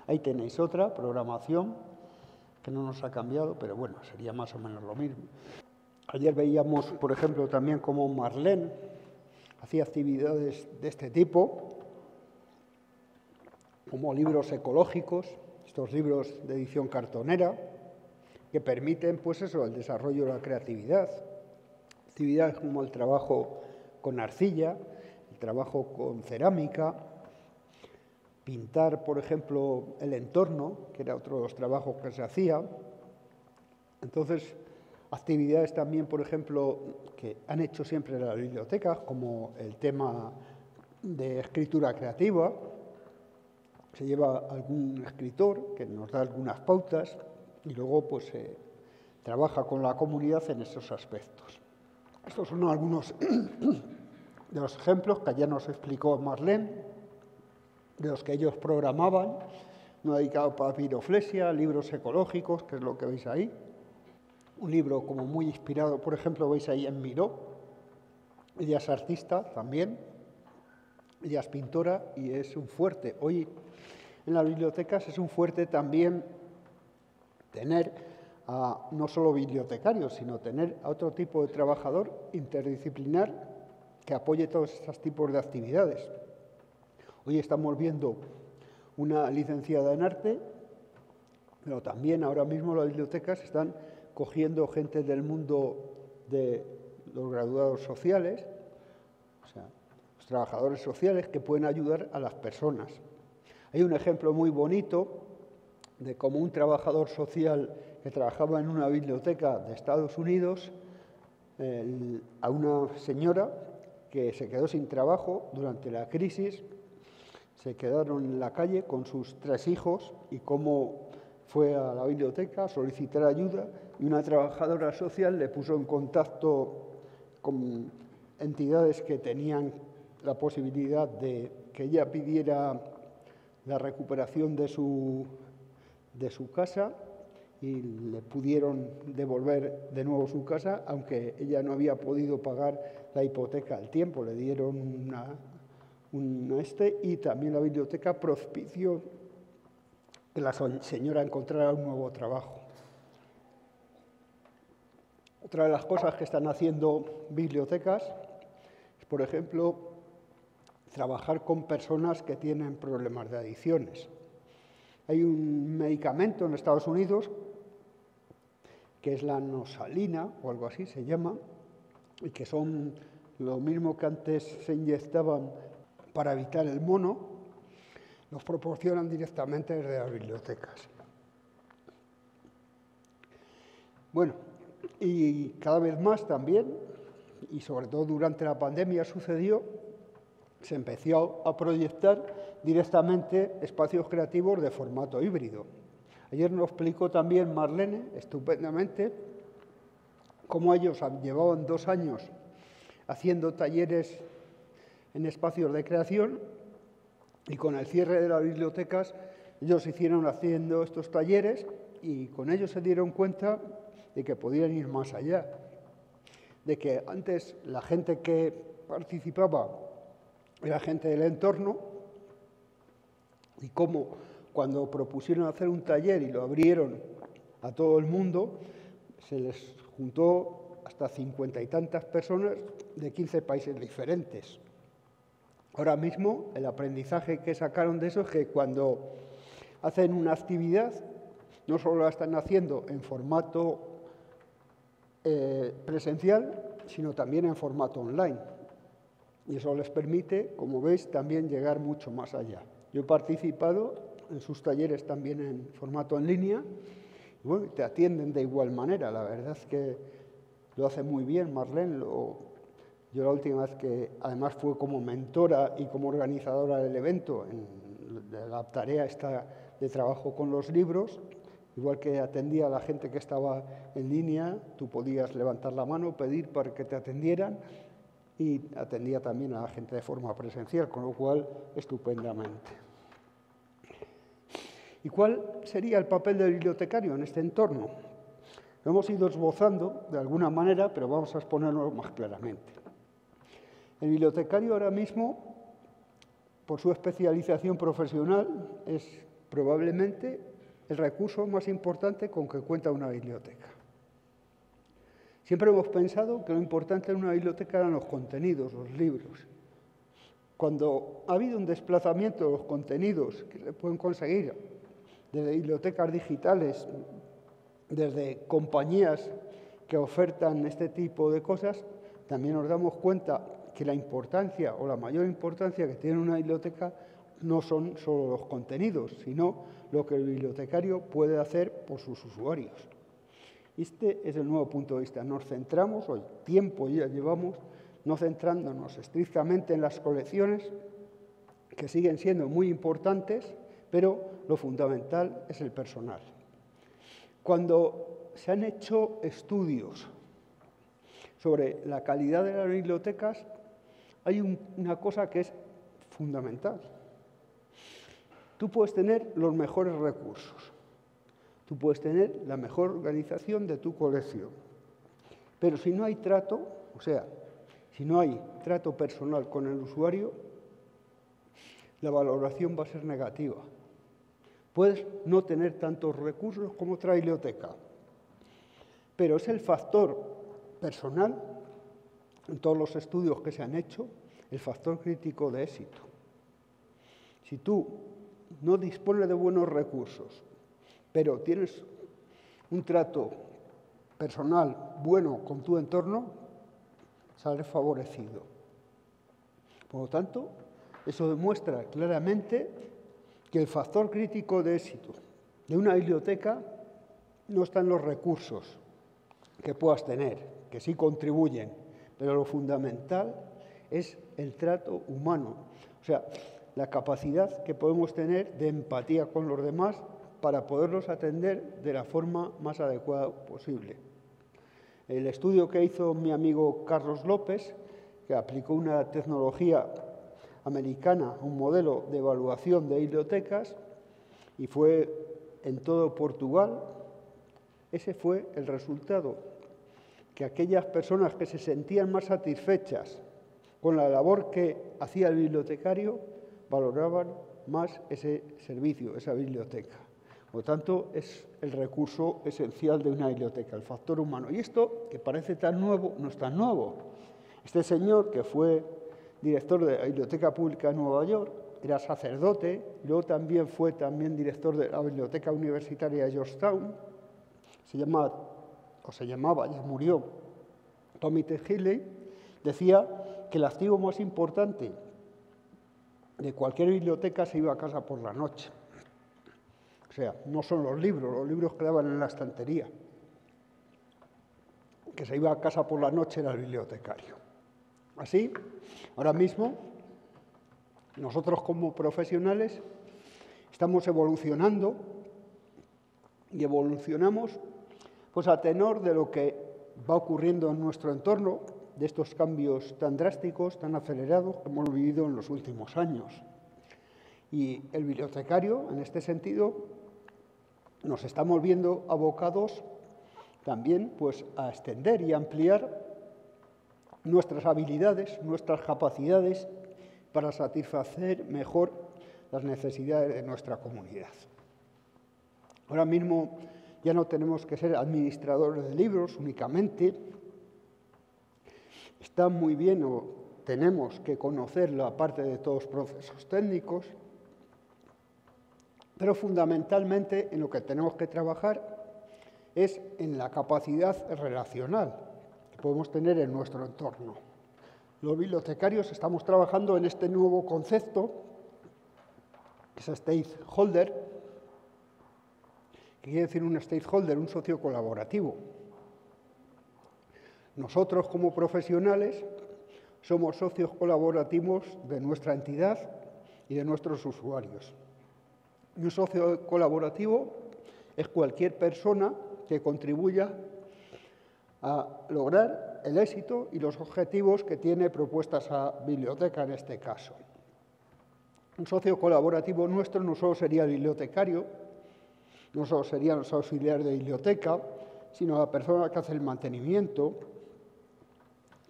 Ahí tenéis otra programación que no nos ha cambiado, pero bueno, sería más o menos lo mismo. Ayer veíamos, por ejemplo, también cómo Marlene hacía actividades de este tipo, como libros ecológicos, estos libros de edición cartonera, que permiten, pues eso, el desarrollo de la creatividad. Actividades como el trabajo con arcilla, el trabajo con cerámica, pintar, por ejemplo, el entorno, que era otro de los trabajos que se hacía. Entonces, actividades también, por ejemplo, que han hecho siempre las bibliotecas, como el tema de escritura creativa. Se lleva algún escritor que nos da algunas pautas y luego pues se trabaja con la comunidad en esos aspectos. Estos son algunos de los ejemplos que ya nos explicó Marlene, de los que ellos programaban. No ha dedicado papiroflexia, libros ecológicos, que es lo que veis ahí. Un libro como muy inspirado, por ejemplo, veis ahí en Miró. Ella es artista también, ella es pintora y es un fuerte. Hoy en las bibliotecas es un fuerte también tener no solo bibliotecarios, sino tener a otro tipo de trabajador interdisciplinar que apoye todos estos tipos de actividades. Hoy estamos viendo una licenciada en arte, pero también ahora mismo las bibliotecas están cogiendo gente del mundo de los graduados sociales, o sea, los trabajadores sociales que pueden ayudar a las personas. Hay un ejemplo muy bonito de cómo un trabajador social que trabajaba en una biblioteca de Estados Unidos, a una señora que se quedó sin trabajo durante la crisis, se quedaron en la calle con sus 3 hijos y cómo fue a la biblioteca a solicitar ayuda y una trabajadora social le puso en contacto con entidades que tenían la posibilidad de que ella pidiera la recuperación de su casa y le pudieron devolver de nuevo su casa, aunque ella no había podido pagar la hipoteca al tiempo. Le dieron y también la biblioteca propició que la señora encontrara un nuevo trabajo. Otra de las cosas que están haciendo bibliotecas es, por ejemplo, trabajar con personas que tienen problemas de adicciones. Hay un medicamento en Estados Unidos que es la nosalina, o algo así se llama, y que son lo mismo que antes se inyectaban para evitar el mono, los proporcionan directamente desde las bibliotecas. Bueno, y cada vez más también, y sobre todo durante la pandemia sucedió, se empezó a proyectar directamente espacios creativos de formato híbrido. Ayer nos explicó también Marlene, estupendamente, cómo ellos llevaban 2 años haciendo talleres en espacios de creación y con el cierre de las bibliotecas ellos siguieron haciendo estos talleres y con ellos se dieron cuenta de que podían ir más allá, de que antes la gente que participaba era gente del entorno y cómo cuando propusieron hacer un taller y lo abrieron a todo el mundo, se les juntó hasta 50 y tantas personas de 15 países diferentes. Ahora mismo, el aprendizaje que sacaron de eso es que cuando hacen una actividad, no solo la están haciendo en formato presencial, sino también en formato online. Y eso les permite, como veis, también llegar mucho más allá. Yo he participado en sus talleres también en formato en línea, y bueno, te atienden de igual manera. La verdad es que lo hace muy bien Marlene. Yo la última vez que además fue como mentora y como organizadora del evento, en la tarea esta de trabajo con los libros, igual que atendía a la gente que estaba en línea, tú podías levantar la mano, pedir para que te atendieran y atendía también a la gente de forma presencial, con lo cual estupendamente. ¿Y cuál sería el papel del bibliotecario en este entorno? Lo hemos ido esbozando de alguna manera, pero vamos a exponerlo más claramente. El bibliotecario ahora mismo, por su especialización profesional, es probablemente el recurso más importante con que cuenta una biblioteca. Siempre hemos pensado que lo importante en una biblioteca eran los contenidos, los libros. Cuando ha habido un desplazamiento de los contenidos que se pueden conseguir desde bibliotecas digitales, desde compañías que ofertan este tipo de cosas, también nos damos cuenta que la importancia o la mayor importancia que tiene una biblioteca no son solo los contenidos, sino lo que el bibliotecario puede hacer por sus usuarios. Este es el nuevo punto de vista. Nos centramos, hoy tiempo ya llevamos, no centrándonos estrictamente en las colecciones, que siguen siendo muy importantes, pero lo fundamental es el personal. Cuando se han hecho estudios sobre la calidad de las bibliotecas, hay una cosa que es fundamental. Tú puedes tener los mejores recursos, tú puedes tener la mejor organización de tu colección, pero si no hay trato, o sea, si no hay trato personal con el usuario, la valoración va a ser negativa. Puedes no tener tantos recursos como otra biblioteca, pero es el factor personal, en todos los estudios que se han hecho, el factor crítico de éxito. Si tú no dispones de buenos recursos, pero tienes un trato personal bueno con tu entorno, sales favorecido. Por lo tanto, eso demuestra claramente que el factor crítico de éxito de una biblioteca no está en los recursos que puedas tener, que sí contribuyen, pero lo fundamental es el trato humano. O sea, la capacidad que podemos tener de empatía con los demás para poderlos atender de la forma más adecuada posible. El estudio que hizo mi amigo Carlos López, que aplicó una tecnología americana, un modelo de evaluación de bibliotecas, y fue en todo Portugal, ese fue el resultado, que aquellas personas que se sentían más satisfechas con la labor que hacía el bibliotecario valoraban más ese servicio, esa biblioteca. Por lo tanto, es el recurso esencial de una biblioteca, el factor humano. Y esto, que parece tan nuevo, no es tan nuevo. Este señor, que fue director de la Biblioteca Pública de Nueva York, era sacerdote, luego también fue director de la Biblioteca Universitaria de Georgetown, se llamaba, ya murió, Tommy T. Healy, decía que el activo más importante de cualquier biblioteca se iba a casa por la noche. O sea, no son los libros quedaban en la estantería. Que se iba a casa por la noche era el bibliotecario. Así, ahora mismo, nosotros como profesionales estamos evolucionando y evolucionamos pues a tenor de lo que va ocurriendo en nuestro entorno, de estos cambios tan drásticos, tan acelerados que hemos vivido en los últimos años. Y el bibliotecario, en este sentido, nos estamos viendo abocados también pues, a extender y ampliar nuestras habilidades, nuestras capacidades para satisfacer mejor las necesidades de nuestra comunidad. Ahora mismo ya no tenemos que ser administradores de libros únicamente. Está muy bien o tenemos que conocer la parte de todos los procesos técnicos, pero fundamentalmente en lo que tenemos que trabajar es en la capacidad relacional que podemos tener en nuestro entorno. Los bibliotecarios estamos trabajando en este nuevo concepto, que es stakeholder, que quiere decir un stakeholder, un socio colaborativo. Nosotros como profesionales somos socios colaborativos de nuestra entidad y de nuestros usuarios. Y un socio colaborativo es cualquier persona que contribuya a lograr el éxito y los objetivos que tiene propuestas a biblioteca en este caso. Un socio colaborativo nuestro no solo sería el bibliotecario, no solo serían los auxiliares de biblioteca, sino la persona que hace el mantenimiento,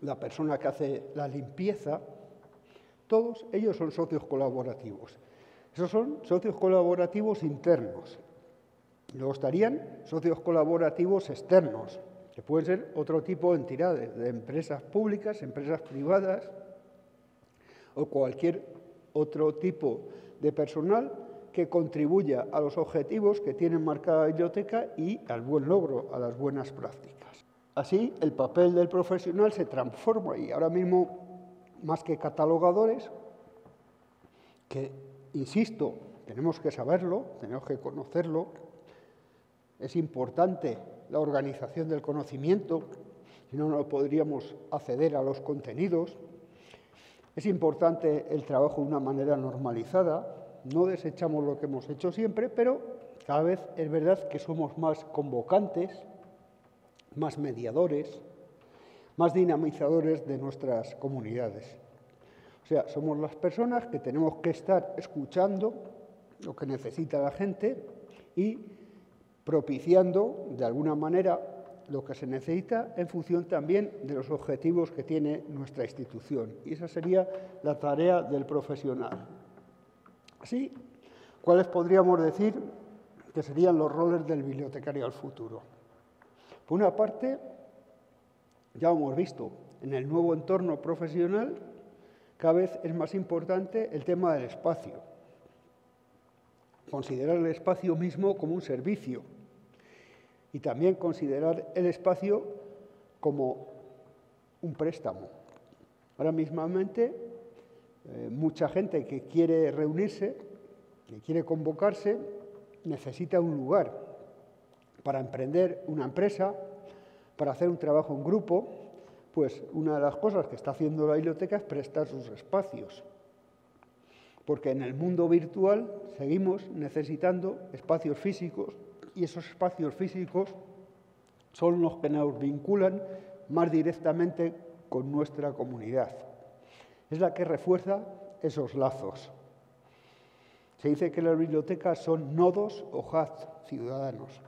la persona que hace la limpieza. Todos ellos son socios colaborativos. Esos son socios colaborativos internos. Luego estarían socios colaborativos externos, que pueden ser otro tipo de entidades, de empresas públicas, empresas privadas o cualquier otro tipo de personal que contribuya a los objetivos que tiene marcada la biblioteca y al buen logro, a las buenas prácticas. Así, el papel del profesional se transforma y ahora mismo, más que catalogadores, que, insisto, tenemos que saberlo, tenemos que conocerlo, es importante la organización del conocimiento, si no, no podríamos acceder a los contenidos. Es importante el trabajo de una manera normalizada, no desechamos lo que hemos hecho siempre, pero cada vez es verdad que somos más convocantes, más mediadores, más dinamizadores de nuestras comunidades. O sea, somos las personas que tenemos que estar escuchando lo que necesita la gente y propiciando, de alguna manera, lo que se necesita en función también de los objetivos que tiene nuestra institución. Y esa sería la tarea del profesional. Así, ¿cuáles podríamos decir que serían los roles del bibliotecario al futuro? Por una parte, ya hemos visto, en el nuevo entorno profesional cada vez es más importante el tema del espacio. Considerar el espacio mismo como un servicio y también considerar el espacio como un préstamo. Ahora mismamente, mucha gente que quiere reunirse, que quiere convocarse, necesita un lugar para emprender una empresa, para hacer un trabajo en grupo, pues una de las cosas que está haciendo la biblioteca es prestar sus espacios, porque en el mundo virtual seguimos necesitando espacios físicos y esos espacios físicos son los que nos vinculan más directamente con nuestra comunidad. Es la que refuerza esos lazos. Se dice que las bibliotecas son nodos o hubs ciudadanos.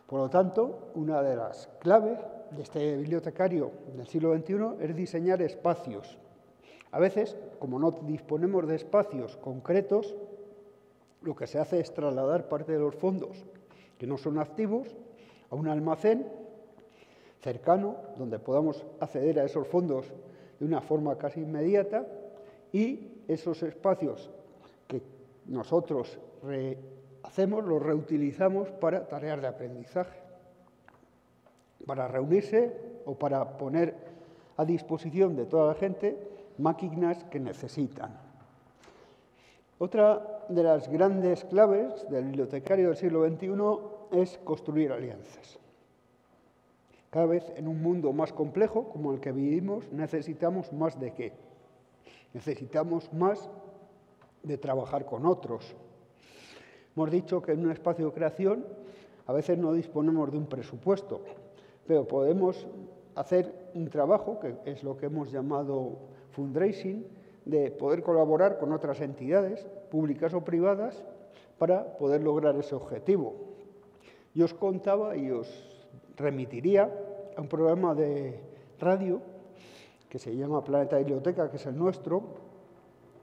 Por lo tanto, una de las claves de este bibliotecario del siglo XXI es diseñar espacios. A veces, como no disponemos de espacios concretos, lo que se hace es trasladar parte de los fondos que no son activos a un almacén cercano, donde podamos acceder a esos fondos de una forma casi inmediata, y esos espacios que nosotros los reutilizamos para tareas de aprendizaje, para reunirse o para poner a disposición de toda la gente máquinas que necesitan. Otra de las grandes claves del bibliotecario del siglo XXI es construir alianzas. Cada vez en un mundo más complejo como el que vivimos necesitamos más de qué. Necesitamos más de trabajar con otros. Hemos dicho que en un espacio de creación a veces no disponemos de un presupuesto, pero podemos hacer un trabajo, que es lo que hemos llamado fundraising, de poder colaborar con otras entidades, públicas o privadas, para poder lograr ese objetivo. Yo os contaba y os remitiría a un programa de radio que se llama Planeta Biblioteca, que es el nuestro,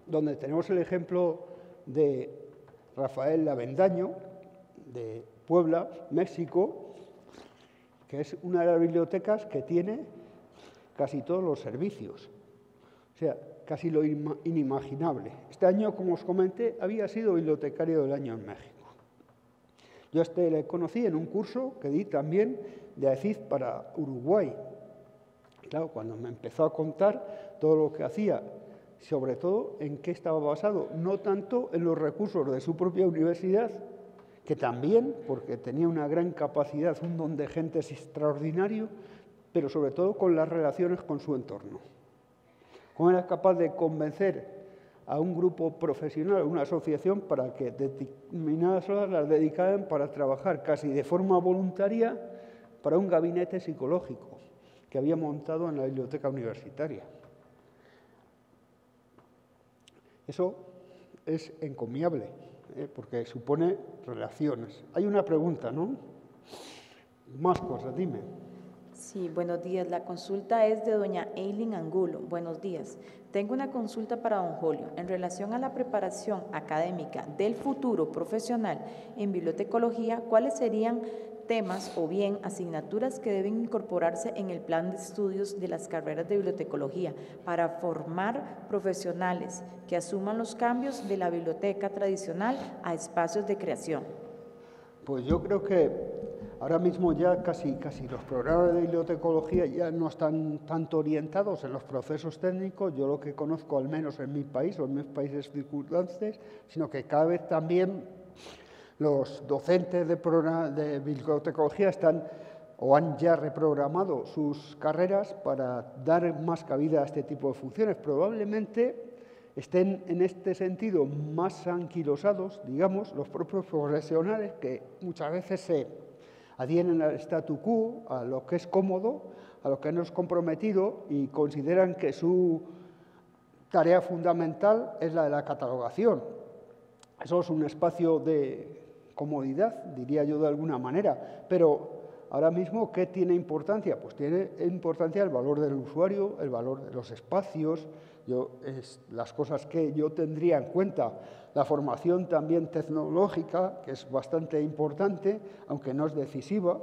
donde tenemos el ejemplo de Rafael Avendaño, de Puebla, México, que es una de las bibliotecas que tiene casi todos los servicios. O sea, casi lo inimaginable. Este año, como os comenté, había sido bibliotecario del año en México. Yo le conocí en un curso que di también de AECID para Uruguay. Claro, cuando me empezó a contar todo lo que hacía, sobre todo en qué estaba basado, no tanto en los recursos de su propia universidad, que también, porque tenía una gran capacidad, un don de gente extraordinario, pero sobre todo con las relaciones con su entorno. Cómo era capaz de convencer a un grupo profesional, una asociación, para que determinadas horas las dedicaran para trabajar casi de forma voluntaria para un gabinete psicológico que había montado en la biblioteca universitaria. Eso es encomiable, porque supone relaciones. Hay una pregunta, ¿no? Más cosas, dime. Sí, buenos días. La consulta es de doña Eileen Angulo. Buenos días. Tengo una consulta para don Julio. En relación a la preparación académica del futuro profesional en bibliotecología, ¿cuáles serían temas o bien asignaturas que deben incorporarse en el plan de estudios de las carreras de bibliotecología para formar profesionales que asuman los cambios de la biblioteca tradicional a espacios de creación? Pues yo creo que ahora mismo ya casi los programas de bibliotecología ya no están tanto orientados en los procesos técnicos, yo lo que conozco al menos en mi país o en mis países circundantes, sino que cada vez también los docentes de bibliotecología están o han ya reprogramado sus carreras para dar más cabida a este tipo de funciones. Probablemente estén en este sentido más anquilosados, digamos, los propios profesionales que muchas veces se adhieren al statu quo, a lo que es cómodo, a lo que no es comprometido y consideran que su tarea fundamental es la de la catalogación. Eso es un espacio de comodidad, diría yo de alguna manera, pero ahora mismo, ¿qué tiene importancia? Pues tiene importancia el valor del usuario, el valor de los espacios, las cosas que yo tendría en cuenta, la formación también tecnológica, que es bastante importante, aunque no es decisiva,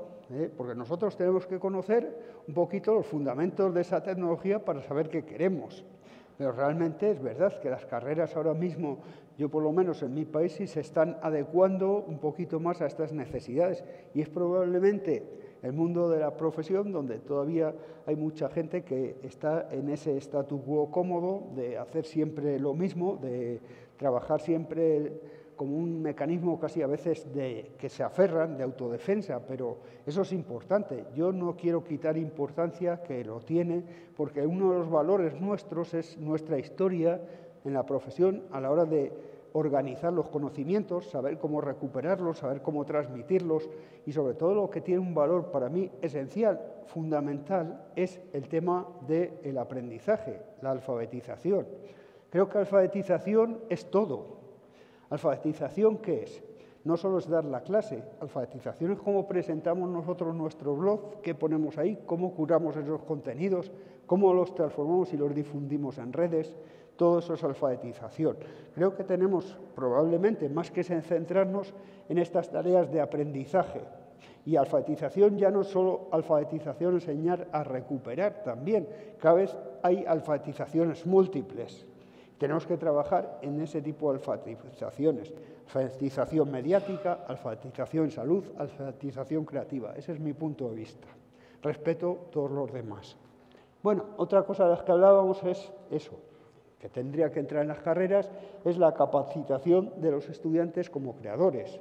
porque nosotros tenemos que conocer un poquito los fundamentos de esa tecnología para saber qué queremos. Pero realmente es verdad que las carreras ahora mismo, yo por lo menos en mi país, sí se están adecuando un poquito más a estas necesidades. Y es probablemente el mundo de la profesión donde todavía hay mucha gente que está en ese statu quo cómodo de hacer siempre lo mismo, de trabajar siempre como un mecanismo casi a veces que se aferran de autodefensa, pero eso es importante. Yo no quiero quitar importancia, que lo tiene, porque uno de los valores nuestros es nuestra historia en la profesión a la hora de organizar los conocimientos, saber cómo recuperarlos, saber cómo transmitirlos y sobre todo lo que tiene un valor para mí esencial, fundamental, es el tema del aprendizaje, la alfabetización. Creo que alfabetización es todo. ¿Alfabetización qué es? No solo es dar la clase, alfabetización es cómo presentamos nosotros nuestro blog, qué ponemos ahí, cómo curamos esos contenidos, cómo los transformamos y los difundimos en redes. Todo eso es alfabetización. Creo que tenemos probablemente más que centrarnos en estas tareas de aprendizaje. Y alfabetización ya no es solo alfabetización, enseñar a recuperar también. Cada vez hay alfabetizaciones múltiples. Tenemos que trabajar en ese tipo de alfabetizaciones. Alfabetización mediática, alfabetización en salud, alfabetización creativa. Ese es mi punto de vista. Respeto todos los demás. Bueno, otra cosa de las que hablábamos es eso, que tendría que entrar en las carreras, es la capacitación de los estudiantes como creadores.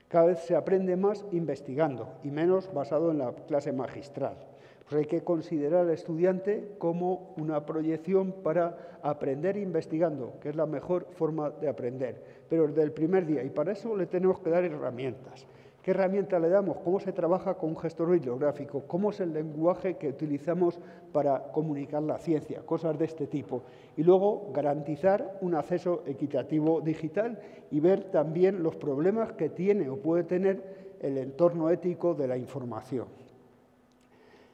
Cada vez se aprende más investigando y menos basado en la clase magistral. Pues hay que considerar al estudiante como una proyección para aprender investigando, que es la mejor forma de aprender, pero desde el primer día. Y para eso le tenemos que dar herramientas. ¿Qué herramienta le damos? ¿Cómo se trabaja con un gestor bibliográfico? ¿Cómo es el lenguaje que utilizamos para comunicar la ciencia? Cosas de este tipo. Y luego garantizar un acceso equitativo digital y ver también los problemas que tiene o puede tener el entorno ético de la información.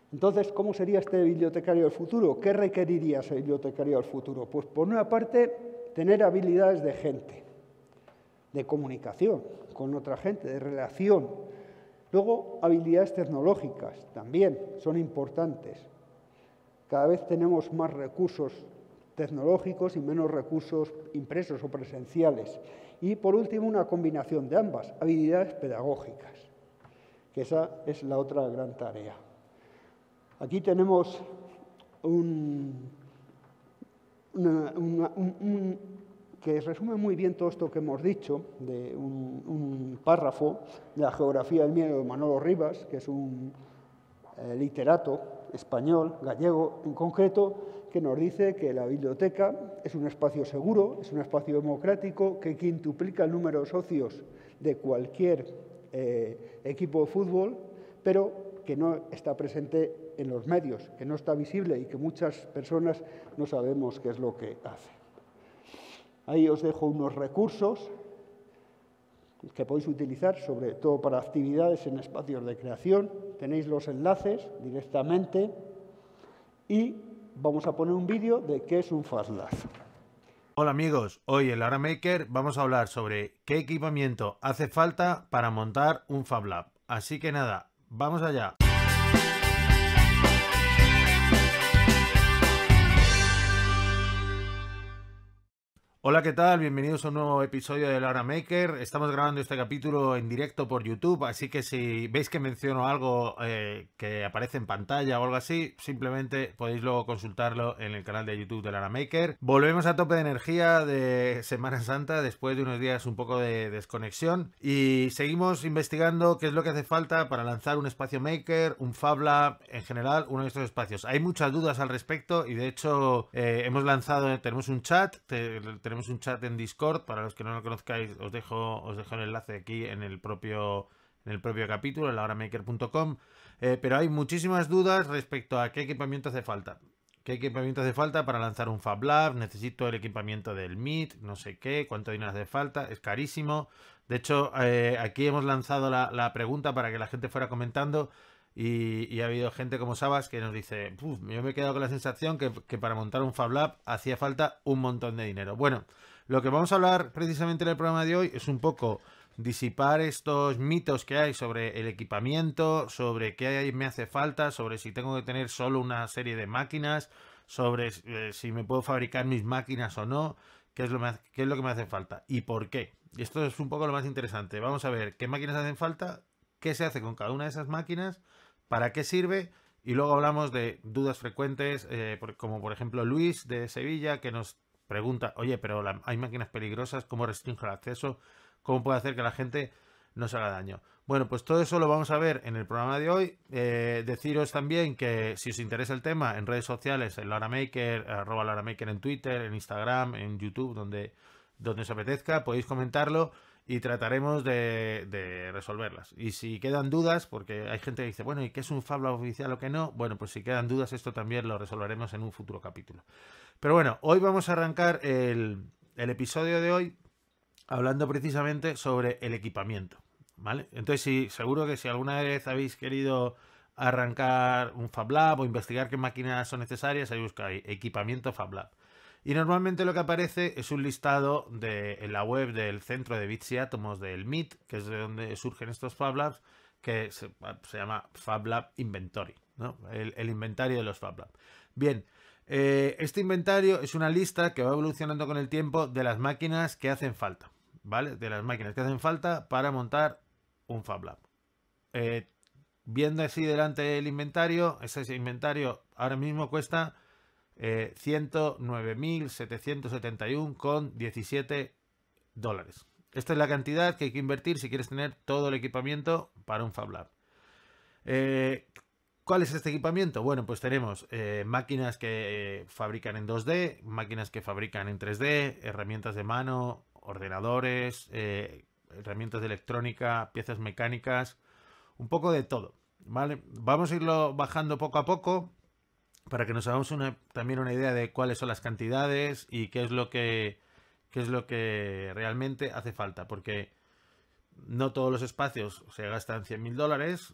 Entonces, ¿cómo sería este bibliotecario del futuro? ¿Qué requeriría ese bibliotecario del futuro? Pues por una parte, tener habilidades de gente, de comunicación con otra gente, de relación. Luego, habilidades tecnológicas también son importantes. Cada vez tenemos más recursos tecnológicos y menos recursos impresos o presenciales. Y, por último, una combinación de ambas, habilidades pedagógicas, que esa es la otra gran tarea. Aquí tenemos que resume muy bien todo esto que hemos dicho, de un párrafo de la geografía del miedo de Manolo Rivas, que es un literato español, gallego en concreto, que nos dice que la biblioteca es un espacio seguro, es un espacio democrático, que quintuplica el número de socios de cualquier equipo de fútbol, pero que no está presente en los medios, que no está visible y que muchas personas no sabemos qué es lo que hace. Ahí os dejo unos recursos que podéis utilizar, sobre todo para actividades en espacios de creación. Tenéis los enlaces directamente y vamos a poner un vídeo de qué es un FabLab. Hola amigos, hoy en Lara Maker vamos a hablar sobre qué equipamiento hace falta para montar un FabLab. Así que nada, vamos allá. Hola, ¿qué tal? Bienvenidos a un nuevo episodio de Lara Maker. Estamos grabando este capítulo en directo por YouTube, así que si veis que menciono algo que aparece en pantalla o algo así, simplemente podéis luego consultarlo en el canal de YouTube de Lara Maker. Volvemos a tope de energía de Semana Santa después de unos días un poco de desconexión y seguimos investigando qué es lo que hace falta para lanzar un espacio maker, un FabLab, en general uno de estos espacios. Hay muchas dudas al respecto y de hecho hemos lanzado, tenemos un chat, tenemos un chat en Discord. Para los que no lo conozcáis, os dejo el enlace aquí en el propio capítulo, en laoramaker.com. Pero hay muchísimas dudas respecto a qué equipamiento hace falta. ¿Qué equipamiento hace falta para lanzar un FabLab? Necesito el equipamiento del Meet, no sé qué, cuánto dinero hace falta, es carísimo. De hecho, aquí hemos lanzado la pregunta para que la gente fuera comentando. Y ha habido gente como Sabas que nos dice, yo me he quedado con la sensación que para montar un FabLab hacía falta un montón de dinero. Bueno, lo que vamos a hablar precisamente en el programa de hoy es un poco disipar estos mitos que hay sobre el equipamiento, sobre qué me hace falta, sobre si tengo que tener solo una serie de máquinas, sobre si me puedo fabricar mis máquinas o no, qué es lo que me hace falta y por qué. Y esto es un poco lo más interesante. Vamos a ver qué máquinas hacen falta, qué se hace con cada una de esas máquinas, para qué sirve, y luego hablamos de dudas frecuentes, como por ejemplo Luis de Sevilla, que nos pregunta, oye, pero hay máquinas peligrosas, ¿cómo restringe el acceso? ¿Cómo puede hacer que la gente no se haga daño? Bueno, pues todo eso lo vamos a ver en el programa de hoy. Deciros también que si os interesa el tema, en redes sociales, en @LaraMaker en Twitter, en Instagram, en YouTube, donde os apetezca, podéis comentarlo y trataremos de resolverlas. Y si quedan dudas, porque hay gente que dice, bueno, ¿y qué es un Fab Lab oficial o qué no? Bueno, pues si quedan dudas, esto también lo resolveremos en un futuro capítulo. Pero bueno, hoy vamos a arrancar el episodio de hoy hablando precisamente sobre el equipamiento, ¿vale? Entonces, sí, seguro que si alguna vez habéis querido arrancar un Fab Lab o investigar qué máquinas son necesarias, ahí buscáis equipamiento Fab Lab. Y normalmente lo que aparece es un listado en la web del Centro de Bits y Átomos del MIT, que es de donde surgen estos Fab Labs, que se llama Fab Lab Inventory, ¿no? El inventario de los Fab Lab. Bien, este inventario es una lista que va evolucionando con el tiempo de las máquinas que hacen falta, ¿vale? De las máquinas que hacen falta para montar un Fab Lab. Viendo así delante el inventario, ese inventario ahora mismo cuesta 109.771,17 dólares. Esta es la cantidad que hay que invertir si quieres tener todo el equipamiento para un Fab Lab. ¿Cuál es este equipamiento? Bueno, pues tenemos máquinas que fabrican en 2D, máquinas que fabrican en 3D, herramientas de mano, ordenadores, herramientas de electrónica, piezas mecánicas, un poco de todo, ¿vale? Vamos a irlo bajando poco a poco para que nos hagamos también una idea de cuáles son las cantidades y qué es lo que realmente hace falta, porque no todos los espacios se gastan 100.000 dólares,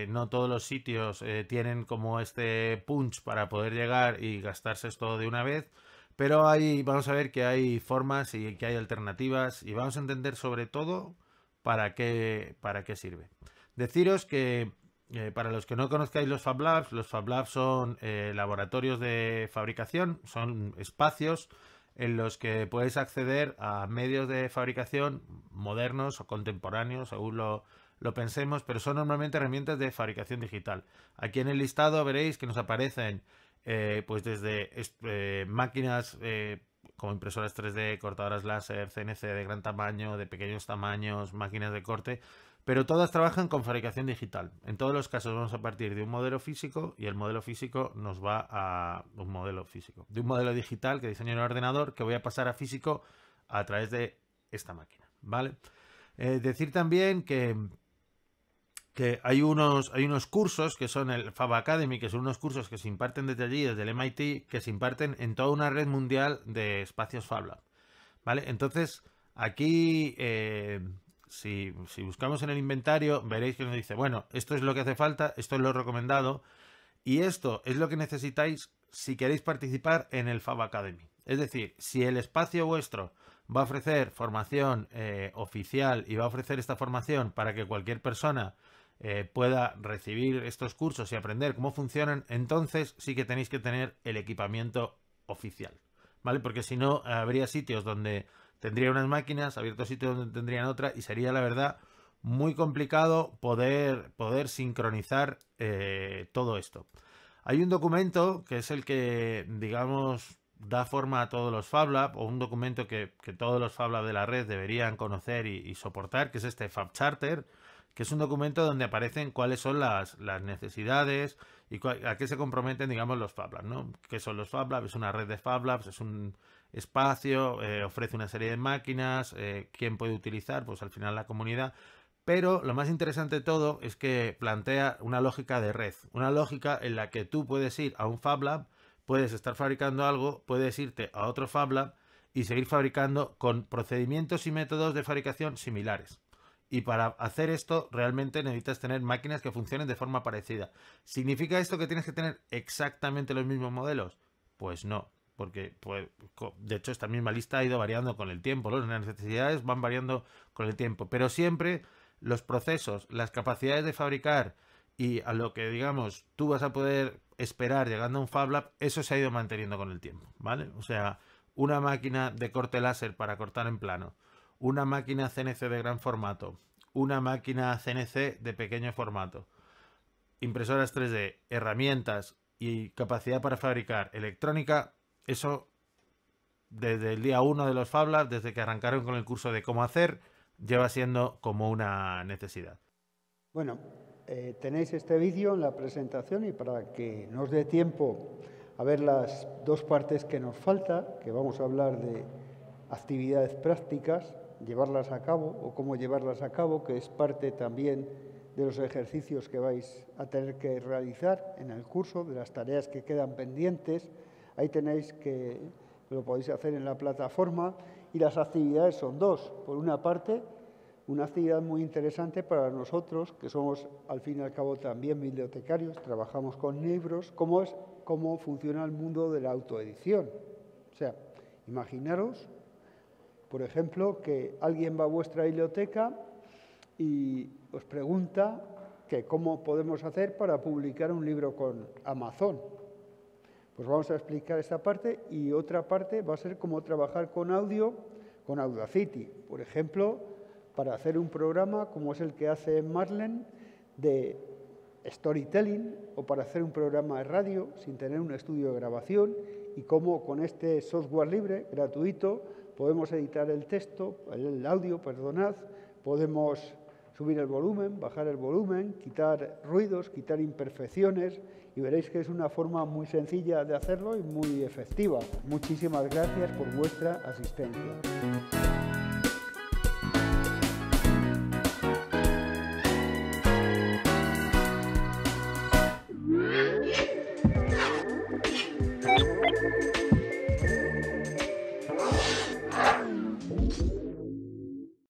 no todos los sitios tienen como este punch para poder llegar y gastarse esto de una vez, pero vamos a ver que hay formas y que hay alternativas y vamos a entender sobre todo para qué sirve. Deciros que para los que no conozcáis los Fab Labs son laboratorios de fabricación, son espacios en los que puedes acceder a medios de fabricación modernos o contemporáneos, según lo pensemos, pero son normalmente herramientas de fabricación digital. Aquí en el listado veréis que nos aparecen pues desde máquinas como impresoras 3D, cortadoras láser, CNC de gran tamaño, de pequeños tamaños, máquinas de corte, pero todas trabajan con fabricación digital. En todos los casos vamos a partir de un modelo físico y el modelo físico nos va a un modelo físico. De un modelo digital que diseño en el ordenador que voy a pasar a físico a través de esta máquina, ¿vale? Decir también que hay unos cursos que son el Fab Academy, que son unos cursos que se imparten desde allí, desde el MIT, que se imparten en toda una red mundial de espacios Fab Lab, ¿vale? Entonces, aquí... Si buscamos en el inventario, veréis que nos dice, bueno, esto es lo que hace falta, esto es lo recomendado y esto es lo que necesitáis si queréis participar en el Fab Academy. Es decir, si el espacio vuestro va a ofrecer formación oficial y va a ofrecer esta formación para que cualquier persona pueda recibir estos cursos y aprender cómo funcionan, entonces sí que tenéis que tener el equipamiento oficial, ¿vale? Porque si no, habría sitios donde tendría unas máquinas, abiertos sitios donde tendrían otra y sería, la verdad, muy complicado poder sincronizar todo esto. Hay un documento que es el que, digamos, da forma a todos los Fab Lab, o un documento que todos los Fab Lab de la red deberían conocer y soportar, que es este Fab Charter, que es un documento donde aparecen cuáles son las necesidades y a qué se comprometen, digamos, los Fab Labs, ¿no? ¿Qué son los Fab Labs? Es una red de Fab Labs, es un espacio, ofrece una serie de máquinas, ¿quién puede utilizar? Pues al final la comunidad. Pero lo más interesante de todo es que plantea una lógica de red, una lógica en la que tú puedes ir a un Fab Lab, puedes estar fabricando algo, puedes irte a otro Fab Lab y seguir fabricando con procedimientos y métodos de fabricación similares. Y para hacer esto realmente necesitas tener máquinas que funcionen de forma parecida. ¿Significa esto que tienes que tener exactamente los mismos modelos? Pues no, porque pues, de hecho esta misma lista ha ido variando con el tiempo, ¿no? Las necesidades van variando con el tiempo, pero siempre los procesos, las capacidades de fabricar y a lo que, digamos, tú vas a poder esperar llegando a un Fab Lab, eso se ha ido manteniendo con el tiempo, ¿vale? O sea, una máquina de corte láser para cortar en plano, una máquina CNC de gran formato, una máquina CNC de pequeño formato, impresoras 3D, herramientas y capacidad para fabricar electrónica, eso desde el día 1 de los Fab Labs, desde que arrancaron con el curso de cómo hacer, lleva siendo como una necesidad. Bueno, tenéis este vídeo en la presentación y para que nos dé tiempo a ver las dos partes que nos falta, que vamos a hablar de actividades prácticas, llevarlas a cabo o cómo llevarlas a cabo, que es parte también de los ejercicios que vais a tener que realizar en el curso, de las tareas que quedan pendientes. Ahí tenéis que lo podéis hacer en la plataforma y las actividades son dos. Por una parte, una actividad muy interesante para nosotros, que somos al fin y al cabo también bibliotecarios, trabajamos con libros, cómo funciona el mundo de la autoedición. O sea, imaginaros, por ejemplo, que alguien va a vuestra biblioteca y os pregunta que cómo podemos hacer para publicar un libro con Amazon. Pues vamos a explicar esta parte y otra parte va a ser cómo trabajar con audio con Audacity. Por ejemplo, para hacer un programa como es el que hace Marlene de storytelling o para hacer un programa de radio sin tener un estudio de grabación y cómo con este software libre, gratuito, podemos editar el audio, podemos subir el volumen, bajar el volumen, quitar ruidos, quitar imperfecciones y veréis que es una forma muy sencilla de hacerlo y muy efectiva. Muchísimas gracias por vuestra asistencia.